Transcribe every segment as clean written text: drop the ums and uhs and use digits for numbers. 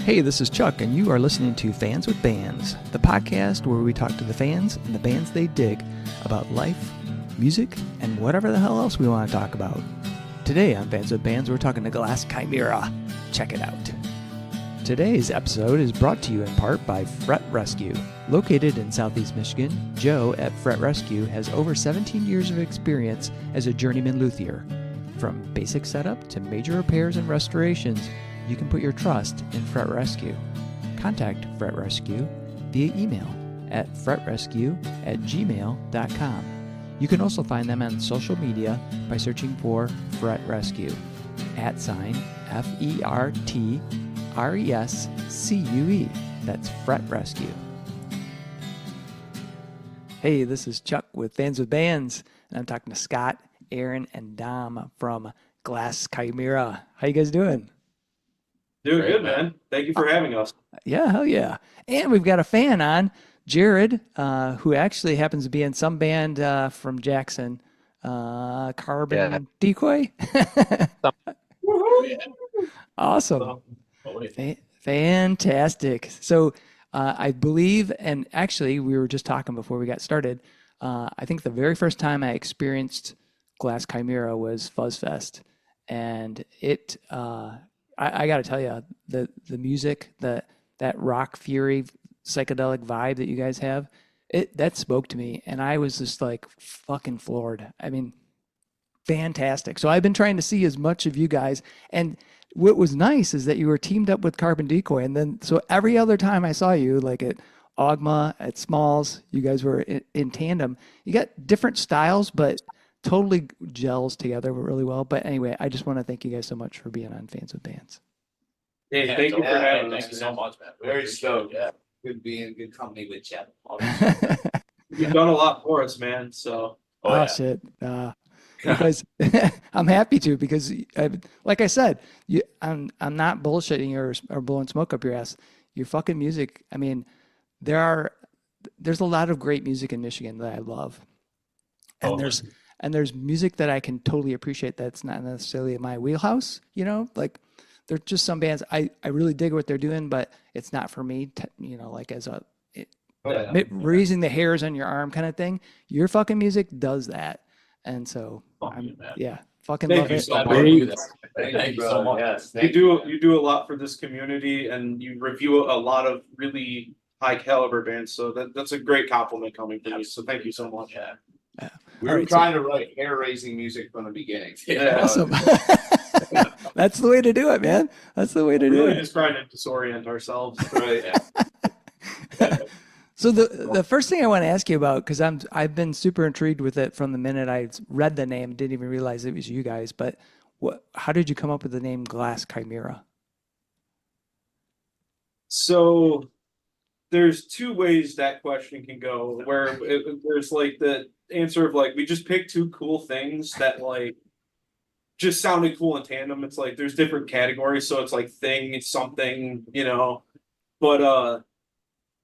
Hey, this is Chuck, and you are listening to Fans with Bands, the podcast where we talk to the fans and the bands they dig about life, music, and whatever the hell else we want to talk about. Today on Fans with Bands, we're talking to Glass Chimera. Check it out. Today's episode is brought to you in part by Fret Rescue. Located in Southeast Michigan, Joe at Fret Rescue has over 17 years of experience as a journeyman luthier. From basic setup to major repairs and restorations, you can put your trust in Fret Rescue. Contact Fret Rescue via email at fretrescue@gmail.com. You can also find them on social media by searching for Fret Rescue, @FERTRESCUE. That's Fret Rescue. Hey, this is Chuck with Fans with Bands, and I'm talking to Scott, Aaryn, and Dom from Glass Chimera. How you guys doing? Doing good, man. Thank you for having us. Yeah, hell yeah. And we've got a fan on, Jared, who actually happens to be in some band from Jackson, Carbon Decoy. Awesome. Fantastic. So I believe, and actually we were just talking before we got started, I think the very first time I experienced Glass Chimera was Fuzz Fest. And it... I got to tell you, the music, that rock fury psychedelic vibe that you guys have, that spoke to me, and I was just like fucking floored. I mean, fantastic. So I've been trying to see as much of you guys, and what was nice is that you were teamed up with Carbon Decoy, and then so every other time I saw you, like at Ogma, at Smalls, you guys were in tandem. You got different styles, but totally gels together really well. But anyway, I just want to thank you guys so much for being on Fans with Bands. Hey, thank you for having us. Thank you so much, man. Very stoked. Yeah. Good being in good company with you. You've done a lot for us, man. So. Shit. Because I'm happy to, because like I said, I'm not bullshitting or blowing smoke up your ass. Your fucking music. I mean, there's a lot of great music in Michigan that I love, and there's music that I can totally appreciate that's not necessarily in my wheelhouse, like there's just some bands I really dig what they're doing, but it's not for me, like as raising the hairs on your arm kind of thing. Your fucking music does that. And so fucking love it. Thank you so much. Yes, you do a lot for this community, and you review a lot of really high caliber bands. So that's a great compliment coming from you. So thank you so much. Yeah. We were trying to write hair-raising music from the beginning. Yeah. Awesome. That's the way to do it, man. That's the way to do it. Just trying to disorient ourselves. Right. Yeah. So the first thing I want to ask you about, because I've been super intrigued with it from the minute I read the name, didn't even realize it was you guys. But how did you come up with the name Glass Chimera? So there's two ways that question can go, where there's like the answer of like, we just picked two cool things that like just sounded cool in tandem. It's like there's different categories, so it's like thing, it's something, but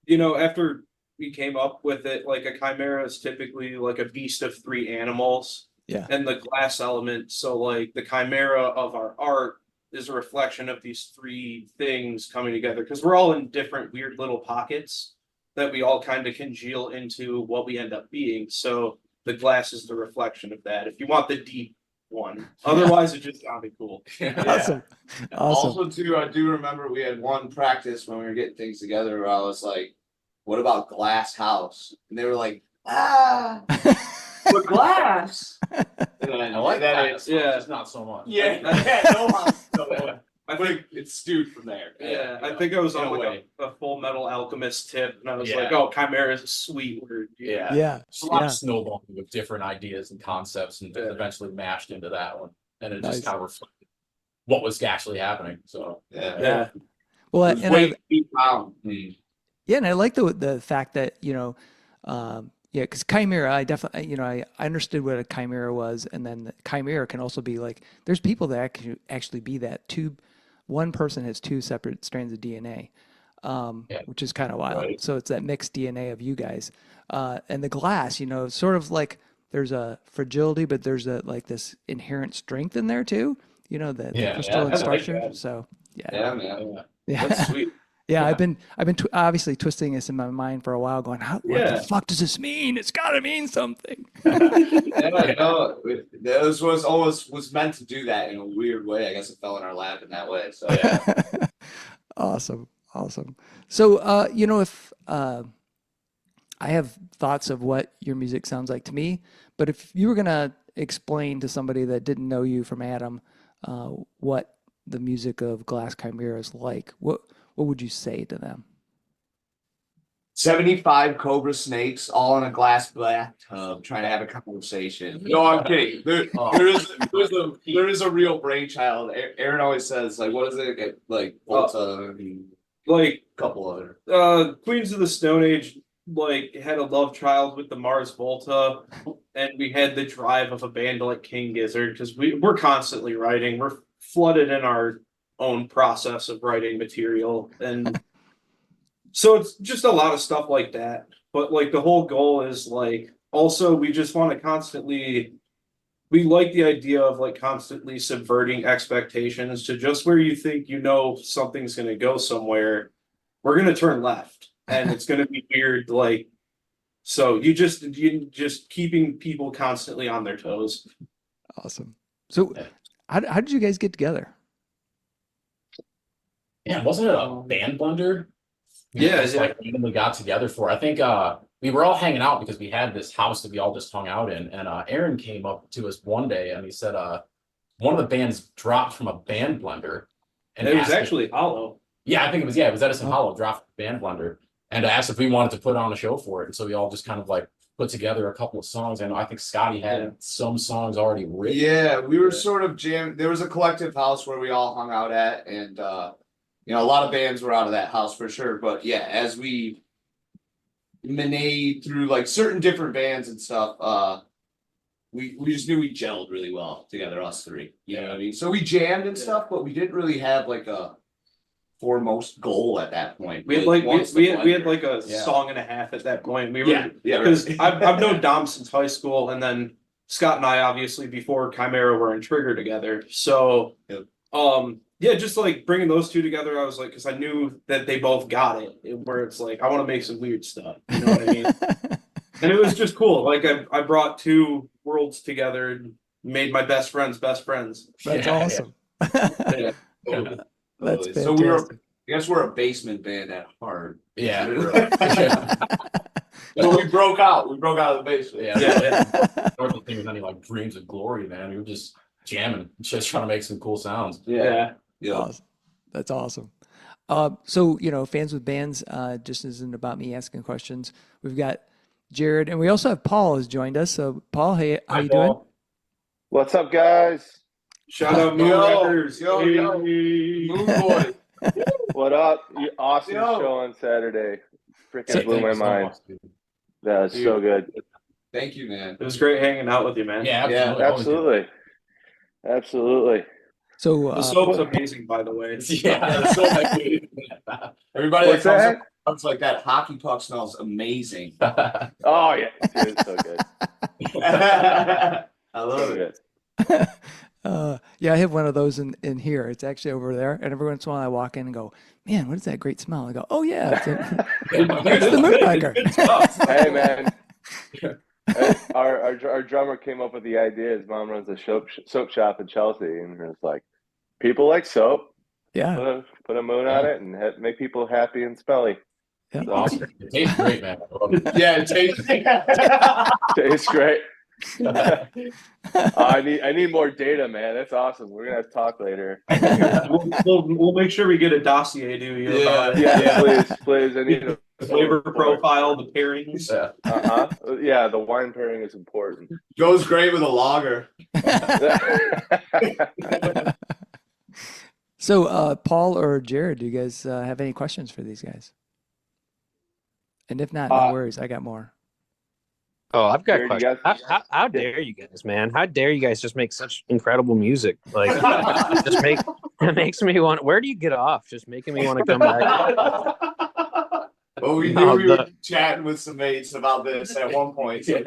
after we came up with it, like a chimera is typically like a beast of three animals. Yeah. And the glass element, so like the chimera of our art is a reflection of these three things coming together, because we're all in different weird little pockets that we all kind of congeal into what we end up being. So the glass is the reflection of that, if you want the deep one. Otherwise, it just sounded cool. Awesome. Also, too, I do remember we had one practice when we were getting things together where I was like, what about Glass House? And they were like, but glass. And I like that. It's not so much. I think it's stewed from there. Yeah, I think I was on like a Full Metal Alchemist tip, and I was like, "Oh, chimera is a sweet word." Yeah. Just a lot of snowballing with different ideas and concepts, and eventually mashed into that one, and it just kind of reflected what was actually happening. So yeah. Well, and I like the fact that because chimera, I definitely I understood what a chimera was, and then the chimera can also be like, there's people that can actually be that too. One person has two separate strands of DNA, which is kind of wild. Right. So it's that mixed DNA of you guys. And the glass, sort of like there's a fragility, but there's like this inherent strength in there too. The crystalline structure. So man. Yeah. That's sweet. Yeah, Yeah. I've been obviously twisting this in my mind for a while, going, what Yeah. the fuck does this mean? It's got to mean something. Yeah, no, this was meant to do that in a weird way. I guess it fell in our lap in that way. So yeah. Awesome, awesome. So, if I have thoughts of what your music sounds like to me, but if you were gonna explain to somebody that didn't know you from Adam, what the music of Glass Chimera is like, what would you say to them? 75 cobra snakes all in a glass bathtub trying to have a conversation. No, I'm kidding. There is a real brainchild. Aaryn always says, like, what is it? Like, Volta, Like a couple other. Queens of the Stone Age like had a love child with the Mars Volta, and we had the drive of a band like King Gizzard because we're constantly writing. We're flooded in our own process of writing material, and so it's just a lot of stuff like that. But like the whole goal is like also we just want to constantly we like the idea of like constantly subverting expectations to just where you think something's going to go somewhere, we're going to turn left and it's going to be weird. Like, so you just keeping people constantly on their toes. Awesome. So, how did you guys get together? Yeah, wasn't it a band blender? Yeah, just like randomly got together for. I think we were all hanging out because we had this house that we all just hung out in, and Aaryn came up to us one day and he said one of the bands dropped from a band blender, and it was actually Hollow. Yeah, I think it was Edison Hollow dropped from a band blender, and asked if we wanted to put on a show for it, and so we all just kind of like put together a couple of songs, and I think Scotty had some songs already written. Yeah, we were sort of jammed. There was a collective house where we all hung out at, and a lot of bands were out of that house for sure. But yeah, as we managed through like certain different bands and stuff, we just knew we gelled really well together, us three. You know what I mean? So we jammed and stuff, but we didn't really have like a foremost goal at that point. We had like we had like a song and a half at that point. We were because I've known Dom since high school, and then Scott and I obviously before Chimera were in Trigger together. So yeah, just like bringing those two together, I was like, because I knew that they both got it, where it's like I want to make some weird stuff. You know what I mean? And it was just cool. Like I brought two worlds together and made my best friends best friends. That's awesome. Yeah. That's fantastic. So I guess we're a basement band at heart. Yeah. So we broke out. We broke out of the basement. Yeah. There wasn't any like dreams of glory, man. We were just jamming, just trying to make some cool sounds. Yeah. Awesome. That's awesome. So, fans with bands just isn't about me asking questions. We've got Jared, and we also have Paul has joined us. So, Paul, hey, how you doing? What's up, guys? Shout out Moonwreckers. Yo. Moon Boy. What up? Awesome show on Saturday. Freaking blew my mind. That was so good. Thank you, man. It was great hanging out with you, man. Yeah, absolutely. So the soap's amazing, by the way. Yeah, the soap. Everybody What's that comes like that hockey puck smells amazing. Oh yeah, dude, it's so good. I love it. Yeah, I have one of those in here. It's actually over there, and every once in a while I walk in and go, "Man, what is that great smell?" I go, "Oh yeah, it's the Moonwrecker." Hey man, our drummer came up with the idea. His mom runs a soap shop in Chelsea, and it's like, people like soap. Yeah, put a moon on it and make people happy and smelly. Yeah. Awesome. It tastes great, man. Yeah, it tastes tastes great. I need more data, man. That's awesome. We're gonna have to talk later. We'll make sure we get a dossier to you about it. Yeah, please. I need the flavor profile, the pairings. Yeah, the wine pairing is important. Goes great with a lager. So, Paul or Jared, do you guys have any questions for these guys? And if not, no worries. I got more. Oh, I've got questions. How dare you guys, man? How dare you guys just make such incredible music? Like, it makes me want. Where do you get off? Just making me want to come back. Well, we knew we were chatting with some mates about this at one point. So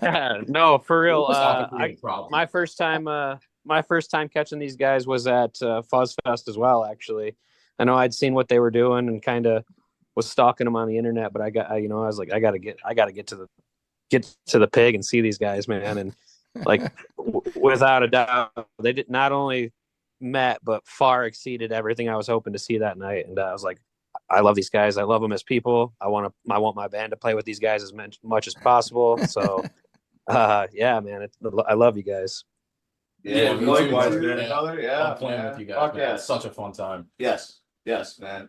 yeah, no, for real. My first time my first time catching these guys was at Fuzz Fest as well. Actually, I know I'd seen what they were doing and kind of was stalking them on the internet, but I was like, I gotta get to the pig and see these guys, man. And like, without a doubt, they did not only met but far exceeded everything I was hoping to see that night. And I was like, I love these guys. I love them as people. I want my band to play with these guys as much as possible. So, yeah, man, I love you guys. Yeah, me too, likewise, man. man. Yeah, I'm playing with you guys. Fuck Man. yeah. It's such a fun time. Yes, man.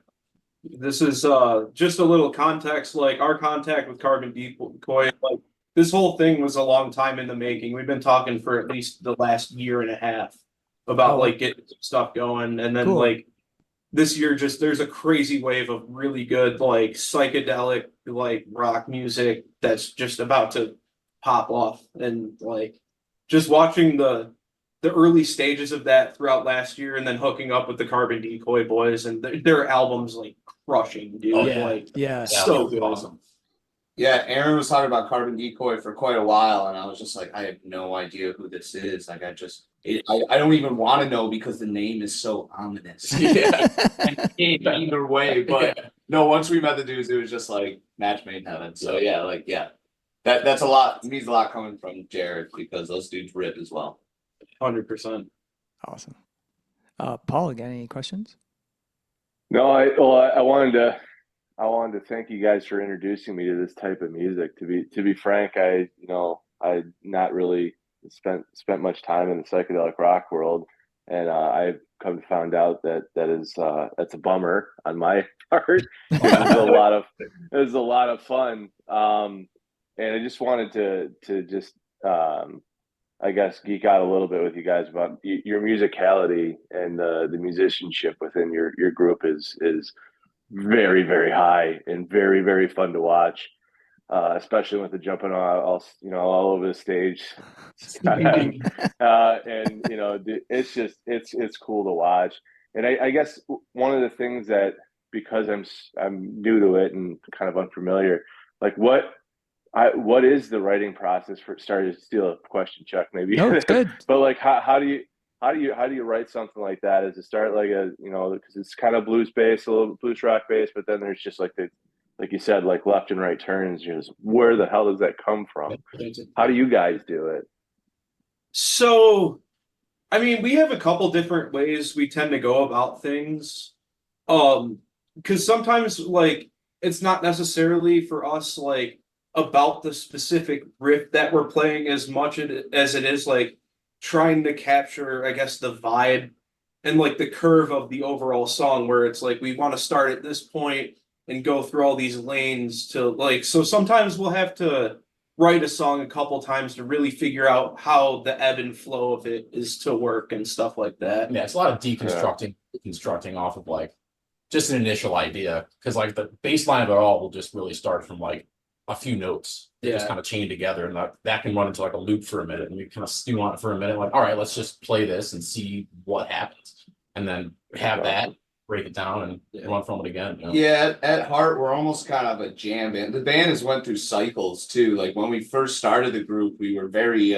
This is just a little context, like our contact with Carbon Decoy, like this whole thing was a long time in the making. We've been talking for at least the last year and a half about like getting stuff going, and then like this year just there's a crazy wave of really good like psychedelic like rock music that's just about to pop off, and like just watching the early stages of that throughout last year, and then hooking up with the Carbon Decoy boys, and their albums like crushing, dude. Oh, Like so good. awesome. Yeah, Aaryn was talking about Carbon Decoy for quite a while, and I was just like, I have no idea who this is. Like, I don't even want to know because the name is so ominous. Either way, but no, once we met the dudes, it was just like match made in heaven. So yeah, that's a lot. It means a lot coming from Jared because those dudes rip as well. 100%. Awesome. Paul, got any questions? No, I wanted to thank you guys for introducing me to this type of music. To be frank, I not really spent much time in the psychedelic rock world, and I've come to find out that's a bummer on my part. It was a lot of fun, and I just wanted to just I guess geek out a little bit with you guys about your musicality, and the musicianship within your group is very, very high and very, very fun to watch, especially with the jumping all over the stage. And it's cool to watch. And I guess one of the things that, because I'm new to it and kind of unfamiliar, like what is the writing process for? Sorry to steal a question, Chuck, maybe. No, it's good. But like, how do you write something like that? Is it start like because it's kind of blues based, a little blues rock based, but then there's just like you said, like left and right turns. Where the hell does that come from? How do you guys do it? So, I mean, we have a couple different ways we tend to go about things. Because sometimes like it's not necessarily for us like about the specific riff that we're playing as much as it is like trying to capture, I guess, the vibe and like the curve of the overall song, where it's like we want to start at this point and go through all these lanes to like, so sometimes we'll have to write a song a couple times to really figure out how the ebb and flow of it is to work and stuff like that. Yeah, it's a lot of deconstructing off of like just an initial idea, because like the baseline of it all will just really start from like a few notes that just kind of chain together, and that can run into like a loop for a minute, and we kind of stew on it for a minute, like, all right, let's just play this and see what happens, and then have that, break it down, and run from it again. Yeah, at heart, we're almost kind of a jam band. The band has went through cycles too. Like when we first started the group, we were very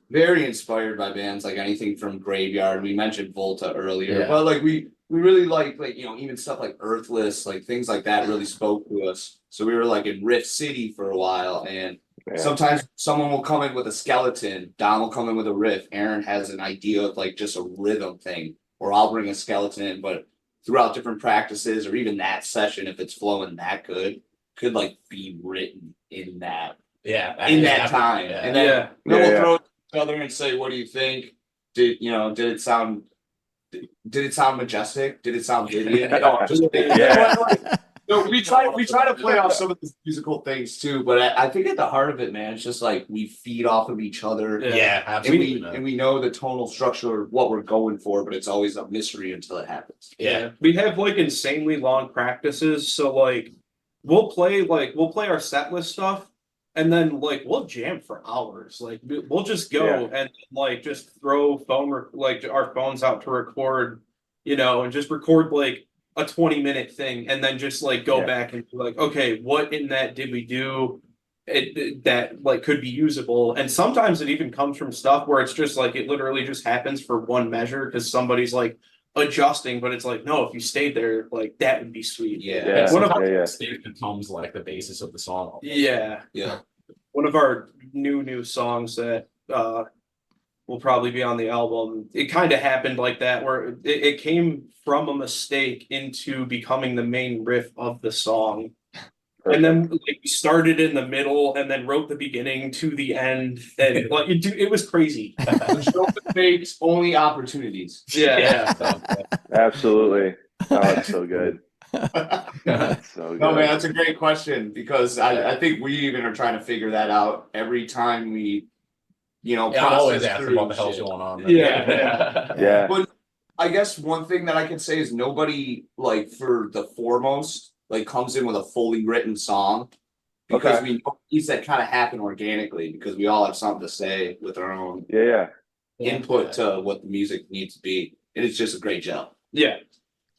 inspired by bands like anything from Graveyard. We mentioned Volta earlier, but like we really like even stuff like Earthless, like things like that really spoke to us. So we were like in Riff City for a while, and sometimes someone will come in with a skeleton, Don will come in with a riff, Aaryn has an idea of like just a rhythm thing, or I'll bring a skeleton in, but throughout different practices or even that session, if it's flowing that good, could like be written in that time. And then we'll throw it to each other and say, what do you think? Did it sound majestic? Did it sound Gideon? So we try to play off some of these musical things too, but I think at the heart of it, man, it's just like we feed off of each other. Yeah, absolutely. And we know the tonal structure of what we're going for, but it's always a mystery until it happens. Yeah. We have like insanely long practices, so like we'll play our set list stuff, and then like we'll jam for hours. Like we'll just go and like just throw our phones out to record, and just record like a 20-minute thing, and then just like go back and be like, okay, what in that did we do? that like could be usable. And sometimes it even comes from stuff where it's just like it literally just happens for one measure because somebody's like adjusting, but it's like, no, if you stayed there, like that would be sweet. Yeah. One of it becomes like the basis of the song. yeah. One of our new songs that will probably be on the album. It kind of happened like that, where it came from a mistake into becoming the main riff of the song. Perfect. And then like, we started in the middle and then wrote the beginning to the end. And like it was crazy. Mistakes, only opportunities. Yeah. Absolutely. Oh, that's so good. That's so good. No, man, that's a great question because I think we even are trying to figure that out every time we, I'm always asking what the hell's going on. Yeah. But I guess one thing that I can say is nobody, like, for the foremost, like, comes in with a fully written song because we know these that kind of happen organically because we all have something to say with our own input to what the music needs to be. And it's just a great job. Yeah.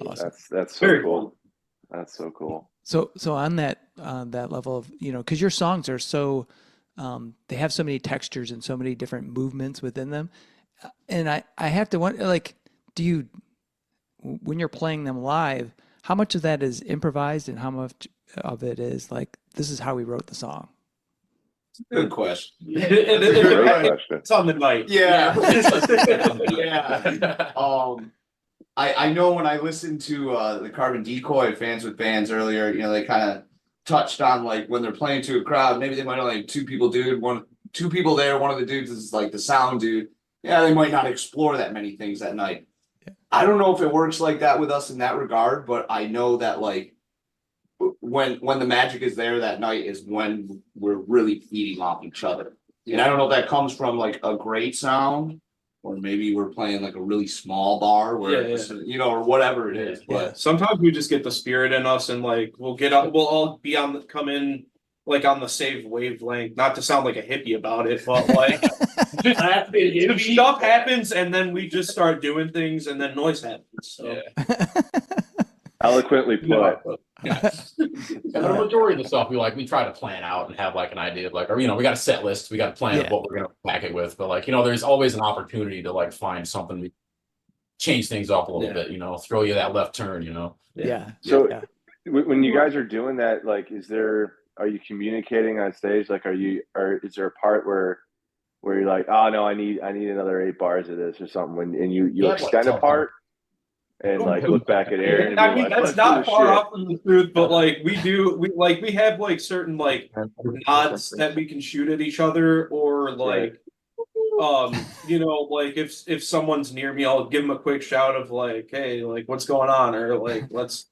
Awesome. That's so very cool. That's so cool. So on that level of, because your songs are so, they have so many textures and so many different movements within them. And I have to wonder, like, when you're playing them live, how much of that is improvised and how much of it is like, this is how we wrote the song? Good question. It's on the night. Yeah. I know when I listened to the Carbon Decoy Fans with Bands earlier, they kind of touched on like when they're playing to a crowd, maybe they might only have two people there. One of the dudes is like the sound dude. Yeah, they might not explore that many things that night. Yeah. I don't know if it works like that with us in that regard, but I know that like when the magic is there that night is when we're really feeding off each other. And I don't know if that comes from like a great sound or maybe we're playing like a really small bar where or whatever it is. But sometimes we just get the spirit in us and like we'll all be come in like on the same wavelength, not to sound like a hippie about it, but like stuff happens and then we just start doing things and then noise happens. So eloquently put. And the majority of the stuff we try to plan out and have like an idea of like, or we got a set list, we got a plan of what we're gonna pack it with, but like there's always an opportunity to like find something, change things up a little bit, throw you that left turn, So when you guys are doing that, like, are you communicating on stage? Like, is there a part where you're like, oh no, I need another 8 bars of this or something, and you extend a part? And like look back at Aaryn. I mean, that's not far off from the truth, but like we have like certain like nods that we can shoot at each other, or like, like if someone's near me, I'll give them a quick shout of like, hey, like what's going on, or like let's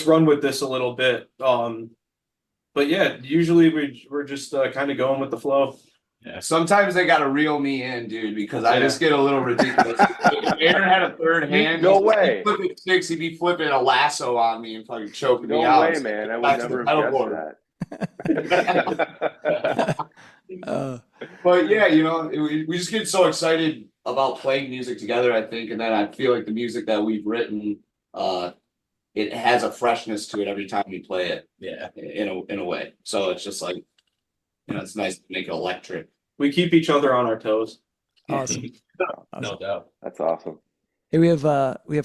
run with this a little bit. But yeah, usually we're just kind of going with the flow. Yeah. Sometimes they gotta reel me in, dude, because I just get a little ridiculous. If Aaryn had a third hand, no way. Flipping sticks, he'd be flipping a lasso on me and fucking choking me No out. way, man. I would never have guessed that. But yeah, we just get so excited about playing music together, I think, and then I feel like the music that we've written, it has a freshness to it every time we play it. Yeah, in a way. So it's just like, it's nice to make it electric. We keep each other on our toes. Awesome. No doubt. That's awesome. Hey, we have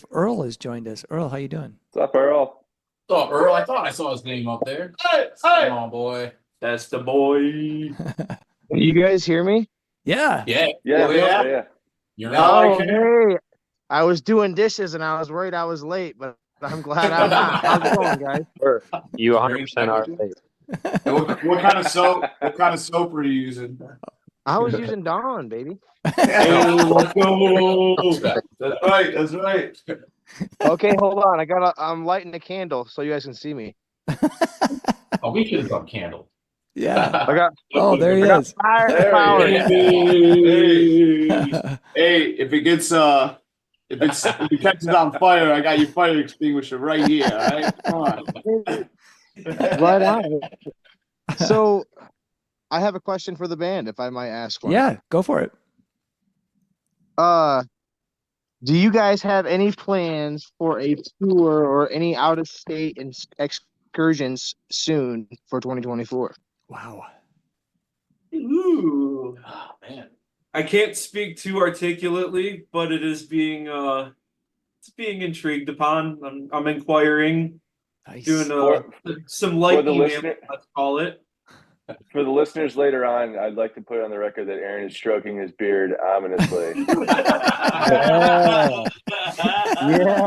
Earl has joined us. Earl, how you doing? What's up, Earl? What's up, Earl? I thought I saw his name up there. Hey. Come on, boy. That's the boy. You guys hear me? Yeah. Yeah. You're hey. I was doing dishes and I was worried I was late, but I'm glad I'm not. How's it going, guys? You 100% are late. What kind of soap? What kind of soap were you using? I was using Dawn, baby. Hey, let's go. That's right. Okay, hold on. I'm lighting a candle so you guys can see me. Oh, we should have done candle. Yeah. There he is. Power. Hey, if it catches on fire, I got your fire extinguisher right here. All right, come on. Right on. So, I have a question for the band, if I might ask one. Yeah, go for it. Do you guys have any plans for a tour or any out of state excursions soon for 2024? Wow. Ooh. Oh man. I can't speak too articulately, but it is being it's being intrigued upon. I'm inquiring, Nice. doing some for light the email, listener, let's call it. for the listeners later on, I'd like to put on the record that Aaryn is stroking his beard ominously. Yeah.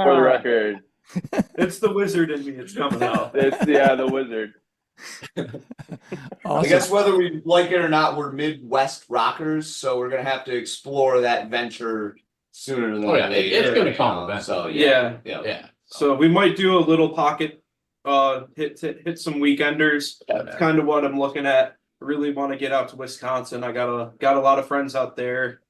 For the record, It's the wizard in me. It's coming out. it's the wizard. I guess whether we like it or not, we're Midwest rockers, so we're gonna have to explore that venture sooner than later. It's gonna come eventually. So Yeah. So we might do a little pocket hit some weekenders. That's kind of what I'm looking at. I really want to get out to Wisconsin. I got a lot of friends out there.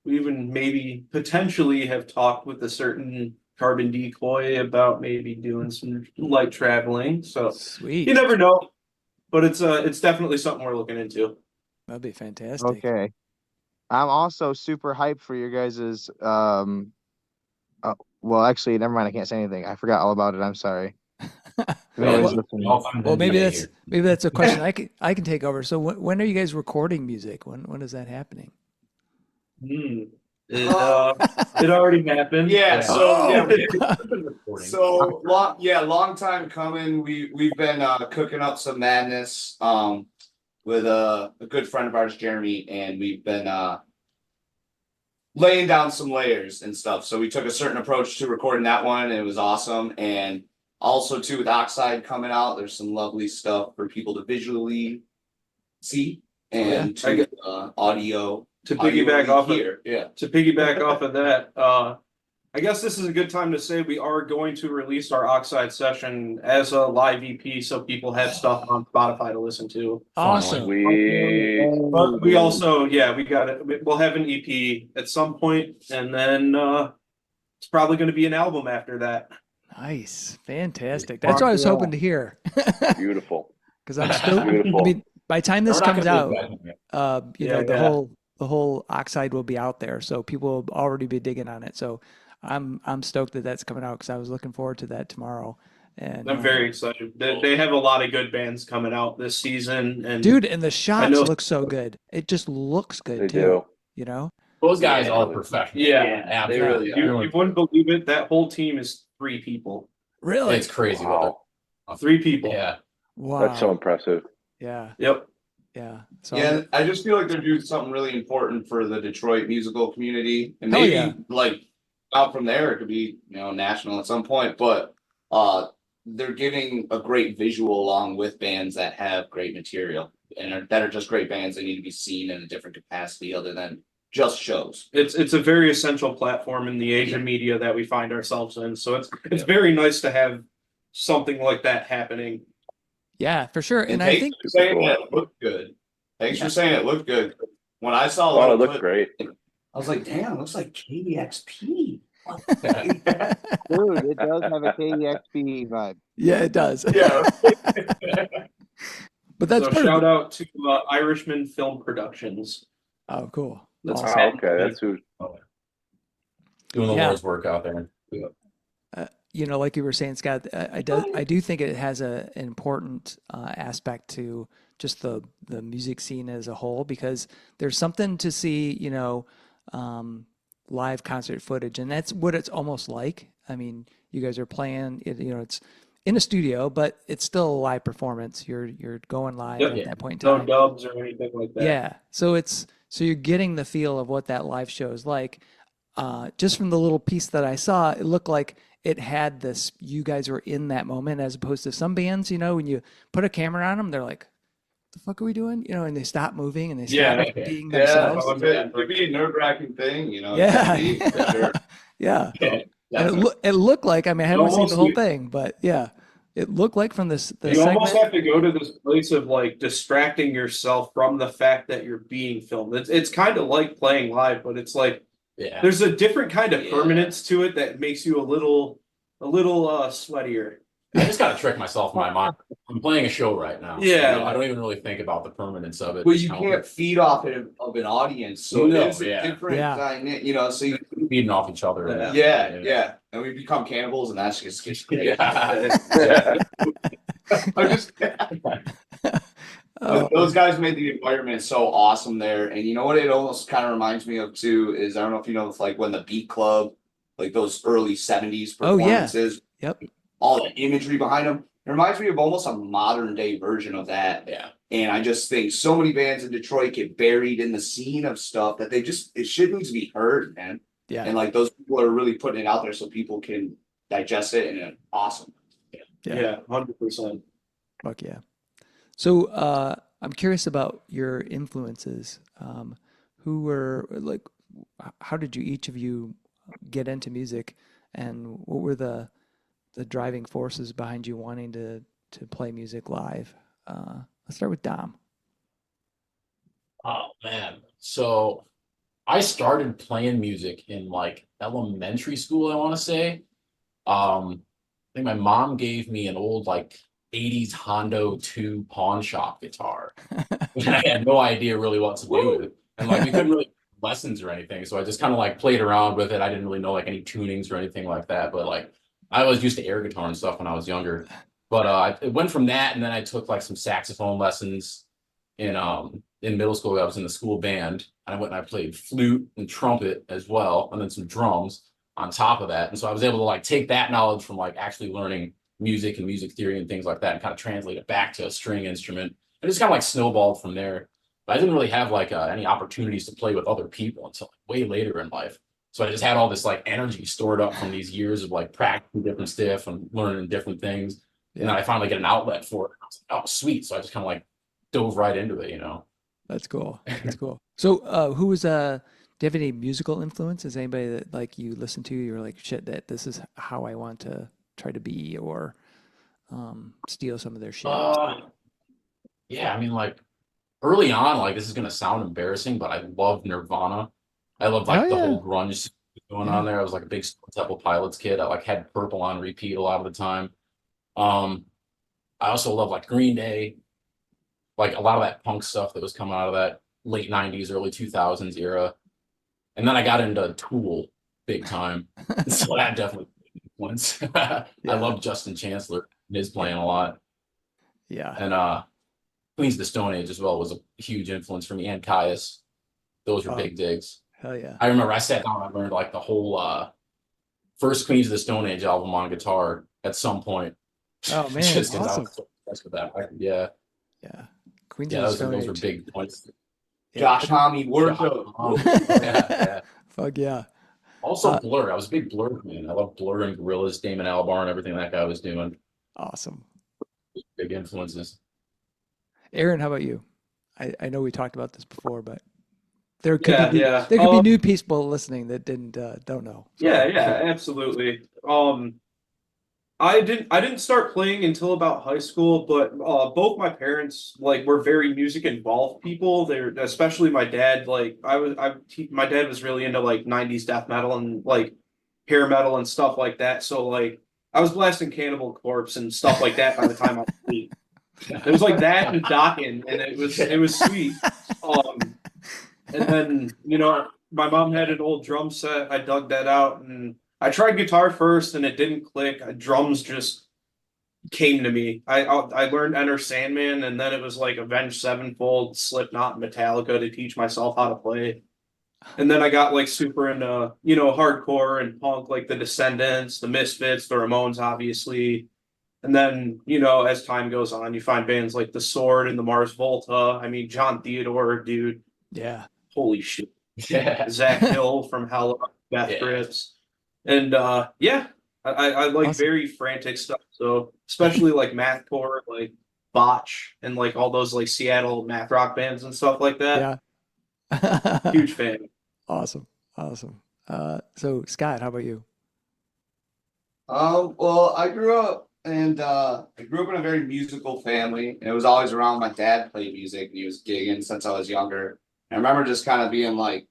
We even maybe potentially have talked with a certain Carbon Decoy about maybe doing some light traveling. So Sweet. you never know, but it's definitely something we're looking into. That'd be fantastic. Okay. I'm also super hyped for your guys's well, actually, never mind. I can't say anything. I forgot all about it. I'm sorry. Well, maybe that's a question I can take over. So when are you guys recording music? When is that happening? It already happened. Yeah. So Oh. long time coming. We've been cooking up some madness with a good friend of ours, Jeremy, and we've been laying down some layers and stuff. So we took a certain approach to recording that one, and it was awesome. And also too, with Oxide coming out, there's some lovely stuff for people to visually see and to audio. To piggyback off of that, I guess this is a good time to say we are going to release our Oxide session as a live EP, so people have stuff on Spotify to listen to. Awesome. But we also, we got it. We'll have an EP at some point, and then it's probably going to be an album after that. Nice, fantastic. That's what I was hoping to hear. Beautiful. Because I'm still. I mean, by the time this comes out, the whole Oxide will be out there, so people will already be digging on it. So I'm stoked that that's coming out because I was looking forward to that tomorrow. And I'm very excited. They have a lot of good bands coming out this season, and dude, and the shots look so good. It just looks good they too. Do. You know, those guys are professional. Yeah, they really. You wouldn't believe it. That whole team is 3 people. Really, it's crazy. Wow. 3 people. Yeah. Wow, that's so impressive. Yeah. Yep. Yeah. So I just feel like they're doing something really important for the Detroit musical community, and maybe like out from there it could be national at some point. But they're giving a great visual along with bands that have great material and that are just great bands that need to be seen in a different capacity other than just shows. It's a very essential platform in the Asian media that we find ourselves in. So it's very nice to have something like that happening. yeah, for sure. And thanks I think for saying that it looked good. Thanks for saying it looked good. When I saw it looked great. I was like, damn, it looks like KEXP. Dude, it does have a KEXP vibe. Yeah, it does. Yeah. But that's so shout out to Irishman Film Productions. Oh, cool. That's Awesome. Okay, that's who. Doing the Lord's work out there. Like you were saying, Scott, I do think it has an important aspect to just the music scene as a whole, because there's something to see, live concert footage, and that's what it's almost like. I mean, you guys are playing, it's in a studio, but it's still a live performance. You're going live at that point in time. No dubs or anything like that. Yeah, so you're getting the feel of what that live show is like. Just from the little piece that I saw, it looked like it had this, you guys were in that moment, as opposed to some bands, when you put a camera on them, they're like, the fuck are we doing? And they stop moving and they stop being themselves. It'd be a nerve-wracking thing, Yeah. Yeah. And it looked like, I haven't seen the whole thing, but yeah, it looked like from this. You almost have to go to this place of like distracting yourself from the fact that you're being filmed. It's kind of like playing live, but it's like, there's a different kind of permanence to it that makes you a little sweatier. I just got to trick myself in my mind. I'm playing a show right now. Yeah. I don't even really think about the permanence of it. But you can't feed off it of an audience, so it's a different dynamic, so you feeding off each other. And we become cannibals, and that's just yeah. I'm just But those guys made the environment so awesome there. And you know what it almost kind of reminds me of too is, I don't know if you know, like when the Beat Club, like those early 70s performances, Yep. all the imagery behind them. It reminds me of almost a modern day version of that. Yeah. And I just think so many bands in Detroit get buried in the scene of stuff that it shit needs to be heard, man. Yeah. And like those people are really putting it out there so people can digest it, and it's awesome. Yeah, 100%. Fuck yeah. So I'm curious about your influences. Who were like, how did you each of you get into music, and what were the driving forces behind you wanting to play music live? Let's start with Dom. Oh man. So I started playing music in like elementary school, I want to say. I think my mom gave me an old like 80s Hondo 2 pawn shop guitar. And I had no idea really what to do with it. And like we couldn't really lessons or anything. So I just kind of like played around with it. I didn't really know like any tunings or anything like that. But like I was used to air guitar and stuff when I was younger. But it went from that, and then I took like some saxophone lessons in middle school. I was in the school band. I went and I played flute and trumpet as well, and then some drums on top of that. And so I was able to like take that knowledge from like actually learning music and music theory and things like that and kind of translate it back to a string instrument. And just kind of like snowballed from there. But I didn't really have like any opportunities to play with other people until like, way later in life. So I just had all this like energy stored up from these years of like practicing different stuff and learning different things. And then I finally get an outlet for it. I was like, oh, sweet. So I just kind of like dove right into it, you know? That's cool. That's cool. So who was, do you have any musical influence? Is anybody that like you listen to, you're like, shit, that this is how I want to try to be, or steal some of their shit? Yeah, I mean, like early on, like this is gonna sound embarrassing, but I love Nirvana. I love like the whole grunge going on there. I was like a big Stone Temple Pilots kid. I like had Purple on repeat a lot of the time. I also love like Green Day, like a lot of that punk stuff that was coming out of that late 90s, early 2000s era. And then I got into Tool big time. So that definitely influenced. I love Justin Chancellor and his playing a lot. Yeah. And Queens of the Stone Age as well was a huge influence for me, and Caius. Those were big digs. Hell yeah. I remember I sat down and I learned like the whole first Queens of the Stone Age album on guitar at some point. Oh man, Just awesome. With that. Yeah. Yeah. Queens Yeah, of the Stone those Age. were big points. Josh Homme, worship. Yeah. Fuck yeah. Also Blur. I was a big Blur fan. I love Blur and Gorillaz, Damon Albarn, everything that guy was doing. Awesome. Big influences. Aaryn, how about you? I know we talked about this before, but there could Yeah, be new people listening that don't know. So. Yeah, absolutely. I didn't start playing until about high school, but both my parents like were very music involved people. They're especially my dad. Like my dad was really into like 90s death metal and like hair metal and stuff like that. So like I was blasting Cannibal Corpse and stuff like that by the time I was 8. It was like that and Dokken, and it was sweet. And then my mom had an old drum set. I dug that out, and I tried guitar first, and it didn't click. Drums just came to me. I learned Enter Sandman, and then it was like Avenged Sevenfold, Slipknot, Metallica to teach myself how to play. And then I got like super into hardcore and punk, like the Descendants, the Misfits, the Ramones, obviously. And then, as time goes on, you find bands like The Sword and the Mars Volta. I mean, John Theodore, dude. Yeah. Holy shit. Yeah. Zach Hill from Hell, Death Grips. And I like awesome. very frantic stuff. So especially like mathcore, like Botch, and like all those like Seattle math rock bands and stuff like that. Yeah. Huge fan. Awesome. So Scott, how about you? Well, I grew up in a very musical family, and it was always around. My dad played music, and he was gigging since I was younger. And I remember just kind of being like,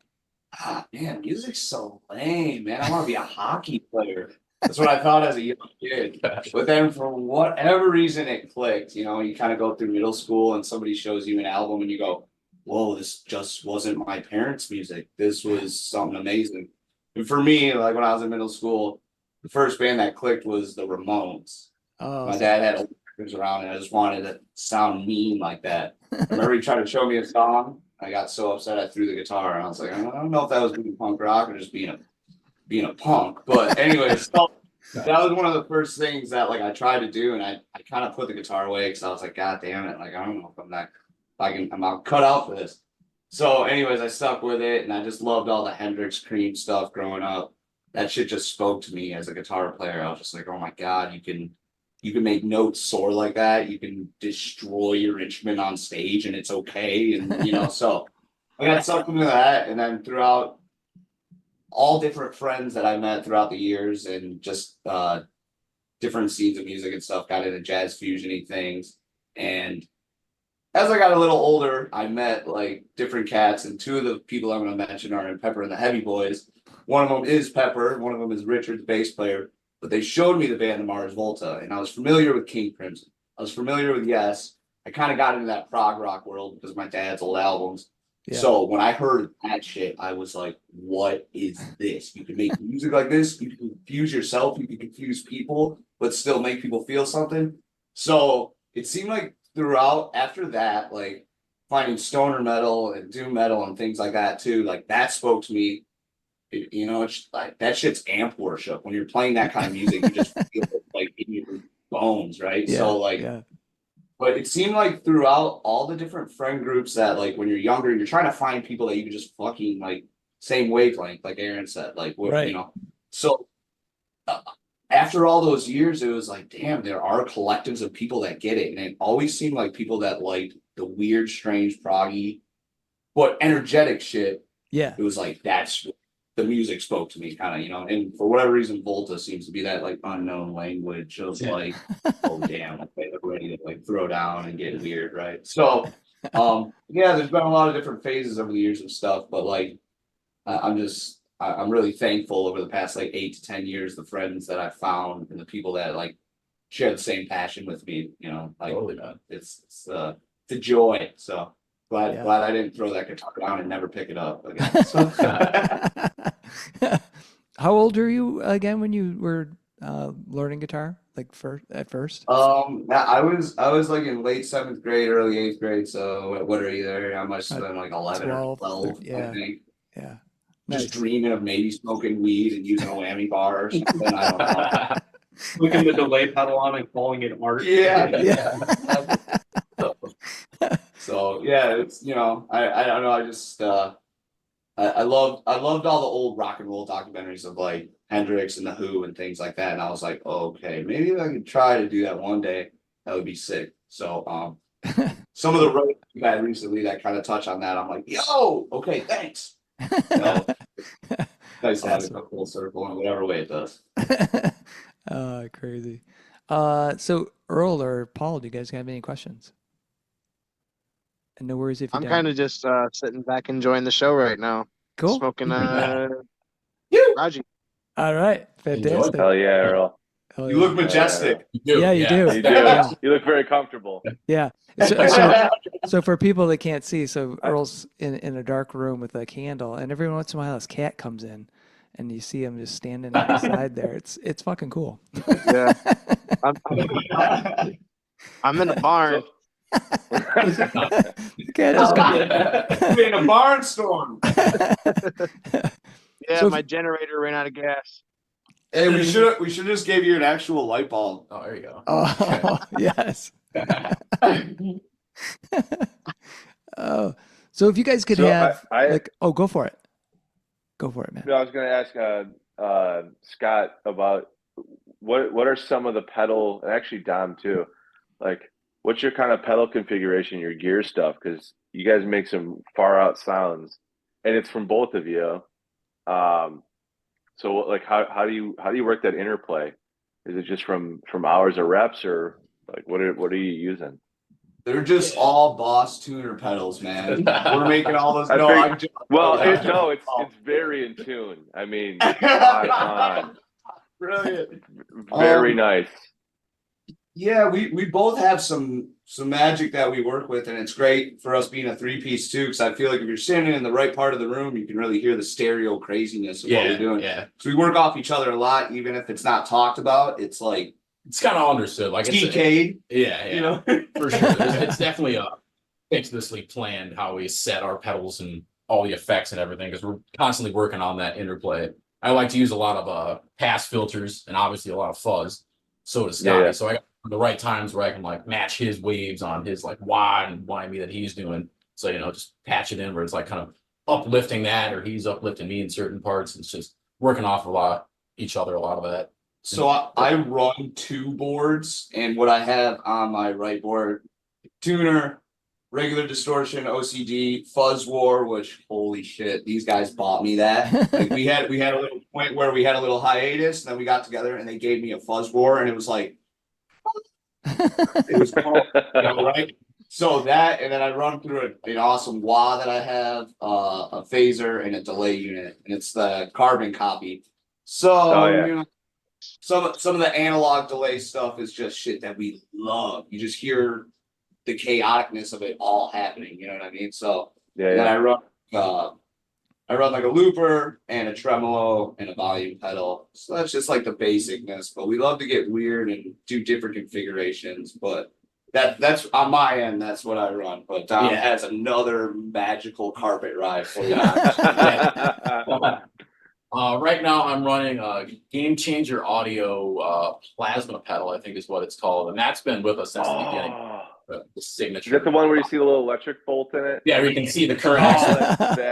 man, music's so lame, man. I want to be a hockey player. That's what I thought as a young kid. But then for whatever reason it clicked. You kind of go through middle school and somebody shows you an album and you go, whoa, this just wasn't my parents' music. This was something amazing. And for me, like when I was in middle school, the first band that clicked was the Ramones. Oh, my dad had a Moonwreckers around, and I just wanted to sound mean like that. I remember he tried to show me a song. I got so upset I threw the guitar, and I was like, I don't know if that was being punk rock or just being a punk. But anyways, so that was one of the first things that like I tried to do, and I kind of put the guitar away because I was like, God damn it, like I don't know if I'm not cut out for this. So anyways, I stuck with it, and I just loved all the Hendrix Cream stuff growing up. That shit just spoke to me as a guitar player. I was just like, oh my God, you can make notes soar like that. You can destroy your instrument on stage and it's okay. And so I got sucked into that. And then throughout all different friends that I met throughout the years and just different scenes of music and stuff, got into jazz fusion-y things. And as I got a little older, I met like different cats, and two of the people I'm going to mention are in Pepper and the Heavy Boys. One of them is Pepper, one of them is Richard, the bass player, but they showed me the band the Mars Volta, and I was familiar with King Crimson. I was familiar with Yes. I kind of got into that prog rock world because of my dad's old albums. Yeah. So when I heard that shit, I was like, what is this? You can make music like this, you can confuse yourself, you can confuse people, but still make people feel something. So it seemed like throughout, after that, like finding stoner metal and doom metal and things like that too, like that spoke to me. It's like that shit's amp worship. When you're playing that kind of music, you just feel it like in your bones, right? Yeah, so like, but it seemed like throughout all the different friend groups that like when you're younger, you're trying to find people that you can just fucking like same wavelength, like Aaryn said, like what right. So after all those years, it was like, damn, there are collectives of people that get it, and it always seemed like people that liked the weird, strange, proggy, but energetic shit. Yeah, it was like that's. The music spoke to me kind of, and for whatever reason, Volta seems to be that like unknown language of like, oh damn, like they're ready to like throw down and get weird, right? So, there's been a lot of different phases over the years of stuff, but like, I'm really thankful over the past like 8 to 10 years, the friends that I found and the people that like share the same passion with me, like it's a joy. So. Glad I didn't throw that guitar down and never pick it up again. So. How old are you again when you were learning guitar? Like at first? I was like in late 7th grade, early 8th grade. So what are you there? I must have been like 11 or 12, I think. Yeah. Just dreaming of maybe smoking weed and using a whammy bar or something. I don't know. Looking the delay pedal on and calling it art. Yeah. So it's I don't know, I just I loved all the old rock and roll documentaries of like Hendrix and the Who and things like that, and I was like, okay, maybe if I could try to do that one day, that would be sick. So some of the roads we've had recently that kind of touch on that, I'm like, yo, okay, thanks. Nice to have it go full circle in whatever way it does. Crazy. So Earl or Paul, do you guys have any questions? And no worries if you I'm kind of just sitting back enjoying the show right now. Cool. Smoking Raji. All right. Fantastic. Hell yeah, Earl. You look majestic. You do. Yeah, you do. You do. Yeah. You look very comfortable. Yeah. So for people that can't see, so Earl's in a dark room with a candle, and every once in a while his cat comes in, and you see him just standing at the side there. It's fucking cool. Yeah. I'm in a barn. Okay, in a barnstorm. Yeah, so my generator ran out of gas. Hey, we should just give you an actual light bulb. Oh, there you go. Oh, yes. Oh, so if you guys could have go for it. Go for it, man. I was going to ask Scott about what are some of the pedal, and actually Dom too, like what's your kind of pedal configuration, your gear stuff? Because you guys make some far out sounds, and it's from both of you. So like how do you work that interplay? Is it just from hours of reps, or like what are you using? They're just all Boss tuner pedals, man. We're making all those. It's very in tune. I mean, brilliant, very nice. Yeah, we both have some magic that we work with, and it's great for us being a 3-piece too, because I feel like if you're standing in the right part of the room, you can really hear the stereo craziness of what we're doing. Yeah. So we work off each other a lot, even if it's not talked about. It's like it's kind of understood. Like TK, yeah, you know. for sure. It's definitely meticulously planned how we set our pedals and all the effects and everything because we're constantly working on that interplay. I like to use a lot of pass filters and obviously a lot of fuzz. So does Scotty. Yeah. So I got the right times where I can like match his waves on his like wah and whammy that he's doing. So just patch it in where it's like kind of uplifting that or he's uplifting me in certain parts. It's just working off each other, a lot of that. So I run 2 boards, and what I have on my right board, tuner, regular distortion, OCD, fuzz war, which holy shit, these guys bought me that. Like we had a little point where we had a little hiatus, and then we got together and they gave me a fuzz war, and it was like it was right. So that, and then I run through an awesome wah that I have, a phaser and a delay unit, and it's the carbon copy. So some of the analog delay stuff is just shit that we love. You just hear the chaoticness of it all happening. You know what I mean? So then I run like a looper and a tremolo and a volume pedal. So that's just like the basicness. But we love to get weird and do different configurations. But that's on my end. That's what I run. But Dom has another magical carpet ride for you. Right now I'm running a Game Changer Audio plasma pedal, I think is what it's called. And that's been with us since the beginning. The signature. Is that the one where you see the little electric bolt in it? Yeah, we can see the current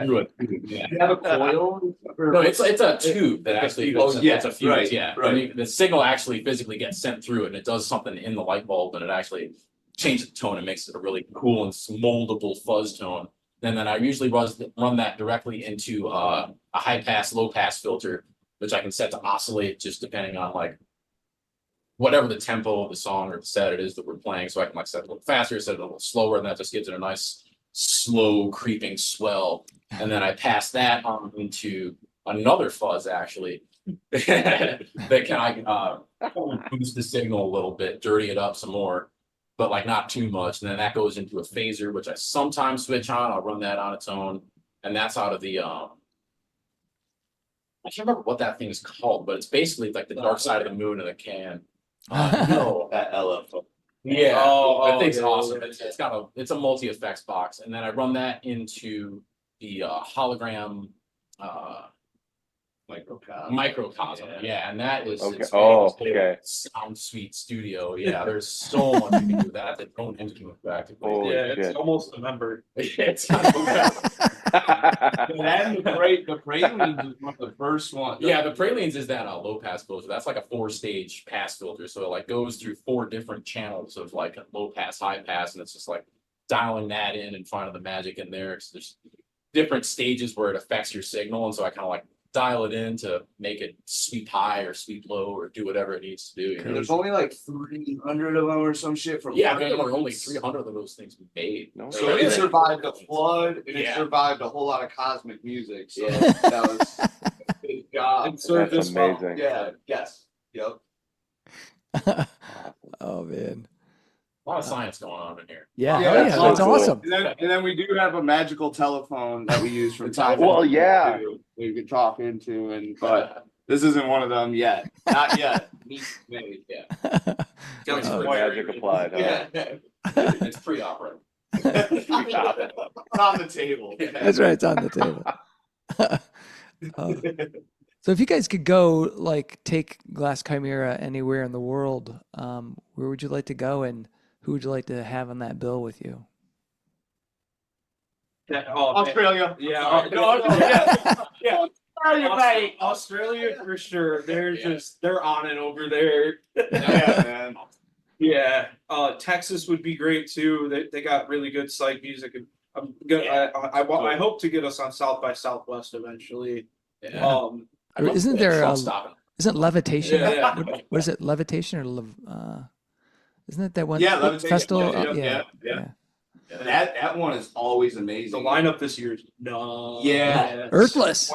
through it. Yeah. You have a coil? No, it's a tube that actually goes. It's a fuse. Right, yeah, right. The signal actually physically gets sent through it, and it does something in the light bulb, and it actually changes the tone and makes it a really cool and moldable fuzz tone. And then I usually run that directly into a high pass, low pass filter, which I can set to oscillate just depending on like whatever the tempo of the song or the set it is that we're playing. So I can like set it a little faster, set it a little slower, and that just gives it a nice slow creeping swell. And then I pass that on into another fuzz actually that can boost the signal a little bit, dirty it up some more, but like not too much. And then that goes into a phaser, which I sometimes switch on. I'll run that on its own. And that's out of the I can't remember what that thing is called, but it's basically like the dark side of the moon in a can. No, That LF. yeah, that thing's awesome. It's a multi effects box, and then I run that into the hologram microcosm. Yeah, and that is Sound Suite Studio. Yeah, there's so much you can do with that. That don't into effect. It's almost a member. It's And the Pralines is one of the first ones. Yeah, the Pralines is that low pass filter. That's like a 4-stage pass filter. So it like goes through 4 different channels of like a low pass, high pass, and it's just like dialing that in and finding the magic in there. So there's different stages where it affects your signal, and so I kind of like dial it in to make it sweep high or sweep low or do whatever it needs to do. You know? There's only like 300 of them or some shit from. Yeah, I think there were only 300 of those things we made. So it survived the flood, and it survived a whole lot of cosmic music. So that was a big job. That's amazing. Yeah. Yes. Yep. Oh man. A lot of science going on in here. Yeah, that's that's awesome. And then we do have a magical telephone that we use from time. Well, yeah. We could talk into, but this isn't one of them yet. Not yet. Maybe. Yeah. Magic applied. Huh? Yeah. It's pre-operative. It's on the table. That's right. It's on the table. So if you guys could go, like, take Glass Chimera anywhere in the world, where would you like to go, and who would you like to have on that bill with you? Australia. Yeah. Yeah. Australia for sure. They're on it over there. Yeah, man. Yeah. Texas would be great too. They got really good site music. I'm good. I hope to get us on South by Southwest eventually. Yeah. Isn't there isn't Levitation? Yeah. What is it? Levitation or isn't it that one? Yeah, Levitation. Festival. Yeah. That one is always amazing. The lineup this year is nuts. Yeah. Earthless.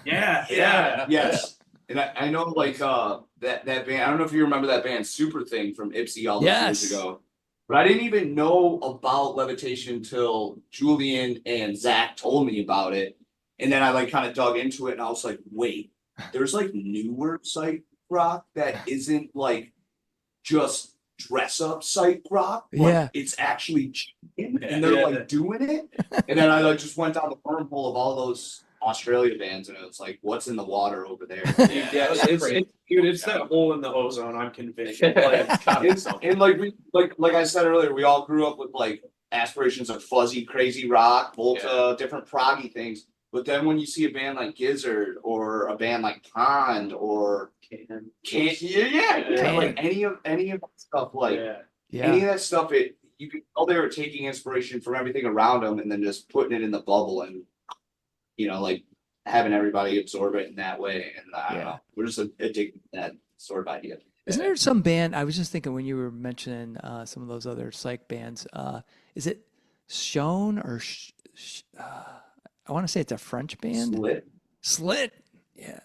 Yes. And I know like that band. I don't know if you remember that band Super Thing from Ipsy all those years ago. But I didn't even know about Levitation until Julian and Zach told me about it. And then I like kind of dug into it, and I was like, wait, there's like newer psych rock that isn't like just dress up psych rock, but Yeah. it's actually cheating, and they're like doing it. And then I like just went down the wormhole of all those Australia bands, and it was like, what's in the water over there? Yeah, it's that hole in the ozone. I'm convinced. And like like I said earlier, we all grew up with like aspirations of fuzzy, crazy rock, Volta, different proggy things. But then when you see a band like Gizzard or a band like Pond or like any of that stuff, like any of that stuff, you could tell they were taking inspiration from everything around them and then just putting it in the bubble and like having everybody absorb it in that way. And I don't know, we're just addicted to that sort of idea. Isn't there some band? I was just thinking when you were mentioning some of those other psych bands. Is it Shown or I want to say it's a French band. Slit. Yeah.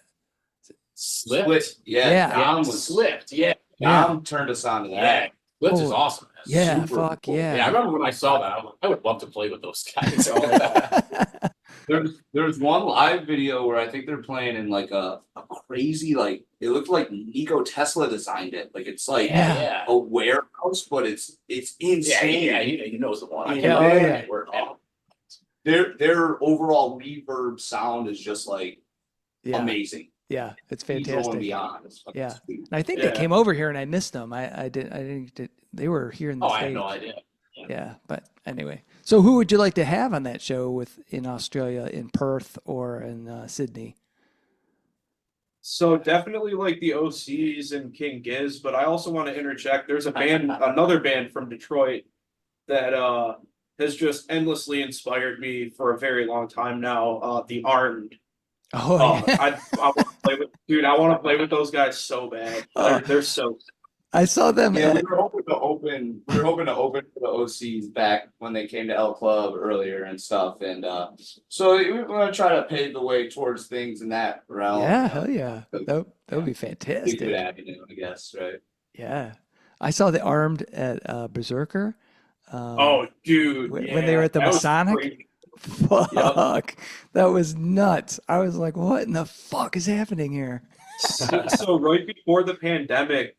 Slipped. Yeah. Dom was slipped. Yeah. Dom turned us on to that. Yeah. Slipped is awesome. Yeah. Super Fuck cool. yeah. Yeah, I remember when I saw that. I was like, I would love to play with those guys. There's one live video where I think they're playing in like a crazy, like it looked like Nico Tesla designed it. Like it's like a warehouse, but it's insane. Yeah, he knows the one. Their overall reverb sound is just like amazing. Yeah, it's fantastic. Going beyond. Yeah, and I think they came over here and I missed them. I didn't. They were here in the States. I had no idea. Yeah, but anyway. So who would you like to have on that show in Australia, in Perth or in Sydney? So definitely like the OCs and King Giz, but I also want to interject. There's another band from Detroit that has just endlessly inspired me for a very long time now. The Armed. Oh, yeah. I want to play with, dude. I want to play with those guys so bad. They're so. I saw them. Yeah, we were hoping to open for the OCs back when they came to El Club earlier and stuff, and so we're gonna try to pave the way towards things in that realm. Yeah, hell yeah, that would be fantastic. Good avenue, I guess, right? Yeah, I saw the Armed at Berserker. Oh, dude! When they were at the Masonic. Fuck, that was nuts. I was like, what in the fuck is happening here? So right before the pandemic,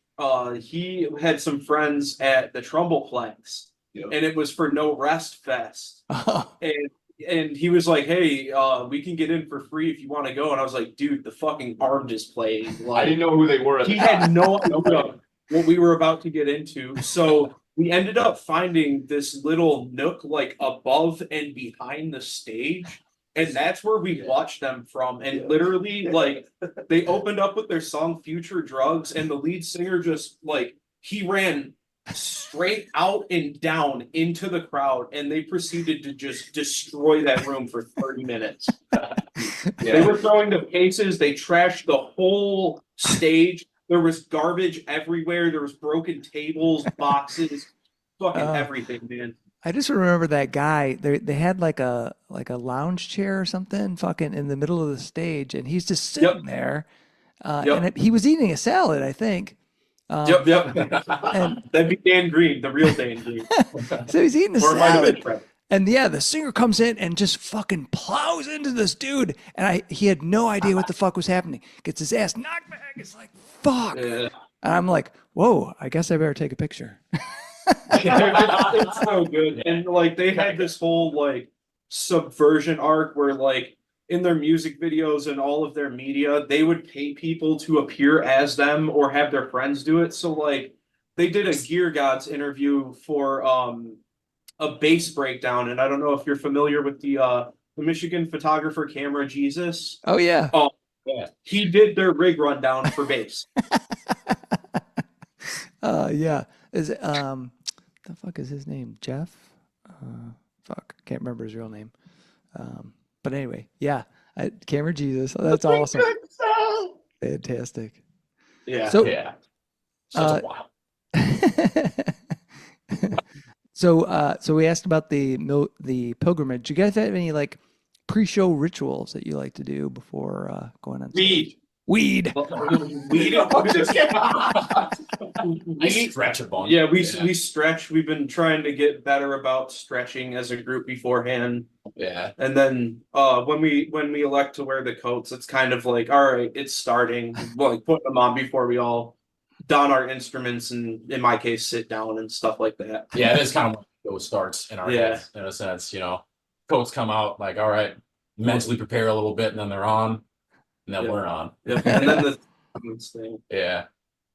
he had some friends at the Trumbleplex, and it was for No Rest Fest. And he was like, hey, we can get in for free if you want to go. And I was like, dude, the fucking Armed is playing. Like, I didn't know who they were. He had no idea what we were about to get into. So we ended up finding this little nook like above and behind the stage. And that's where we watched them from. And literally, like, they opened up with their song Future Drugs, and the lead singer just, like, he ran straight out and down into the crowd, and they proceeded to just destroy that room for 30 minutes. They were throwing the cases, they trashed the whole stage. There was garbage everywhere. There was broken tables, boxes, fucking everything, man. I just remember that guy. They had like a lounge chair or something, fucking in the middle of the stage, and he's just sitting there. And he was eating a salad, I think. And that'd be Dan Green, the real Dan Green. So he's eating a salad, and the singer comes in and just fucking plows into this dude, and he had no idea what the fuck was happening. Gets his ass knocked back. It's like fuck, and I'm like, whoa, I guess I better take a picture. It's so good. And like they had this whole like subversion arc where like in their music videos and all of their media, they would pay people to appear as them or have their friends do it. So like they did a Gear Gods interview for a bass breakdown, and I don't know if you're familiar with the Michigan photographer Camera Jesus. Oh yeah. He did their rig rundown for bass. Yeah. Is it, the fuck is his name? Jeff? Fuck, can't remember his real name. But anyway, yeah. Camera Jesus. Oh, that's awesome. Fantastic. Yeah. So, Such a wow. So we asked about the pilgrimage. Do you guys have any like pre-show rituals that you like to do before going on stage? Weed. I stretch a bunch. Yeah, we stretch. We've been trying to get better about stretching as a group beforehand. Yeah. And then when we elect to wear the coats, it's kind of like, all right, it's starting. Like put them on before we all don our instruments and, in my case, sit down and stuff like that. Yeah, it is kind of like those starts in our Yeah. heads in a sense. You know, coats come out like, all right, mentally prepare a little bit, and then they're on, and then we're on. Yeah. And then the thing. Yeah.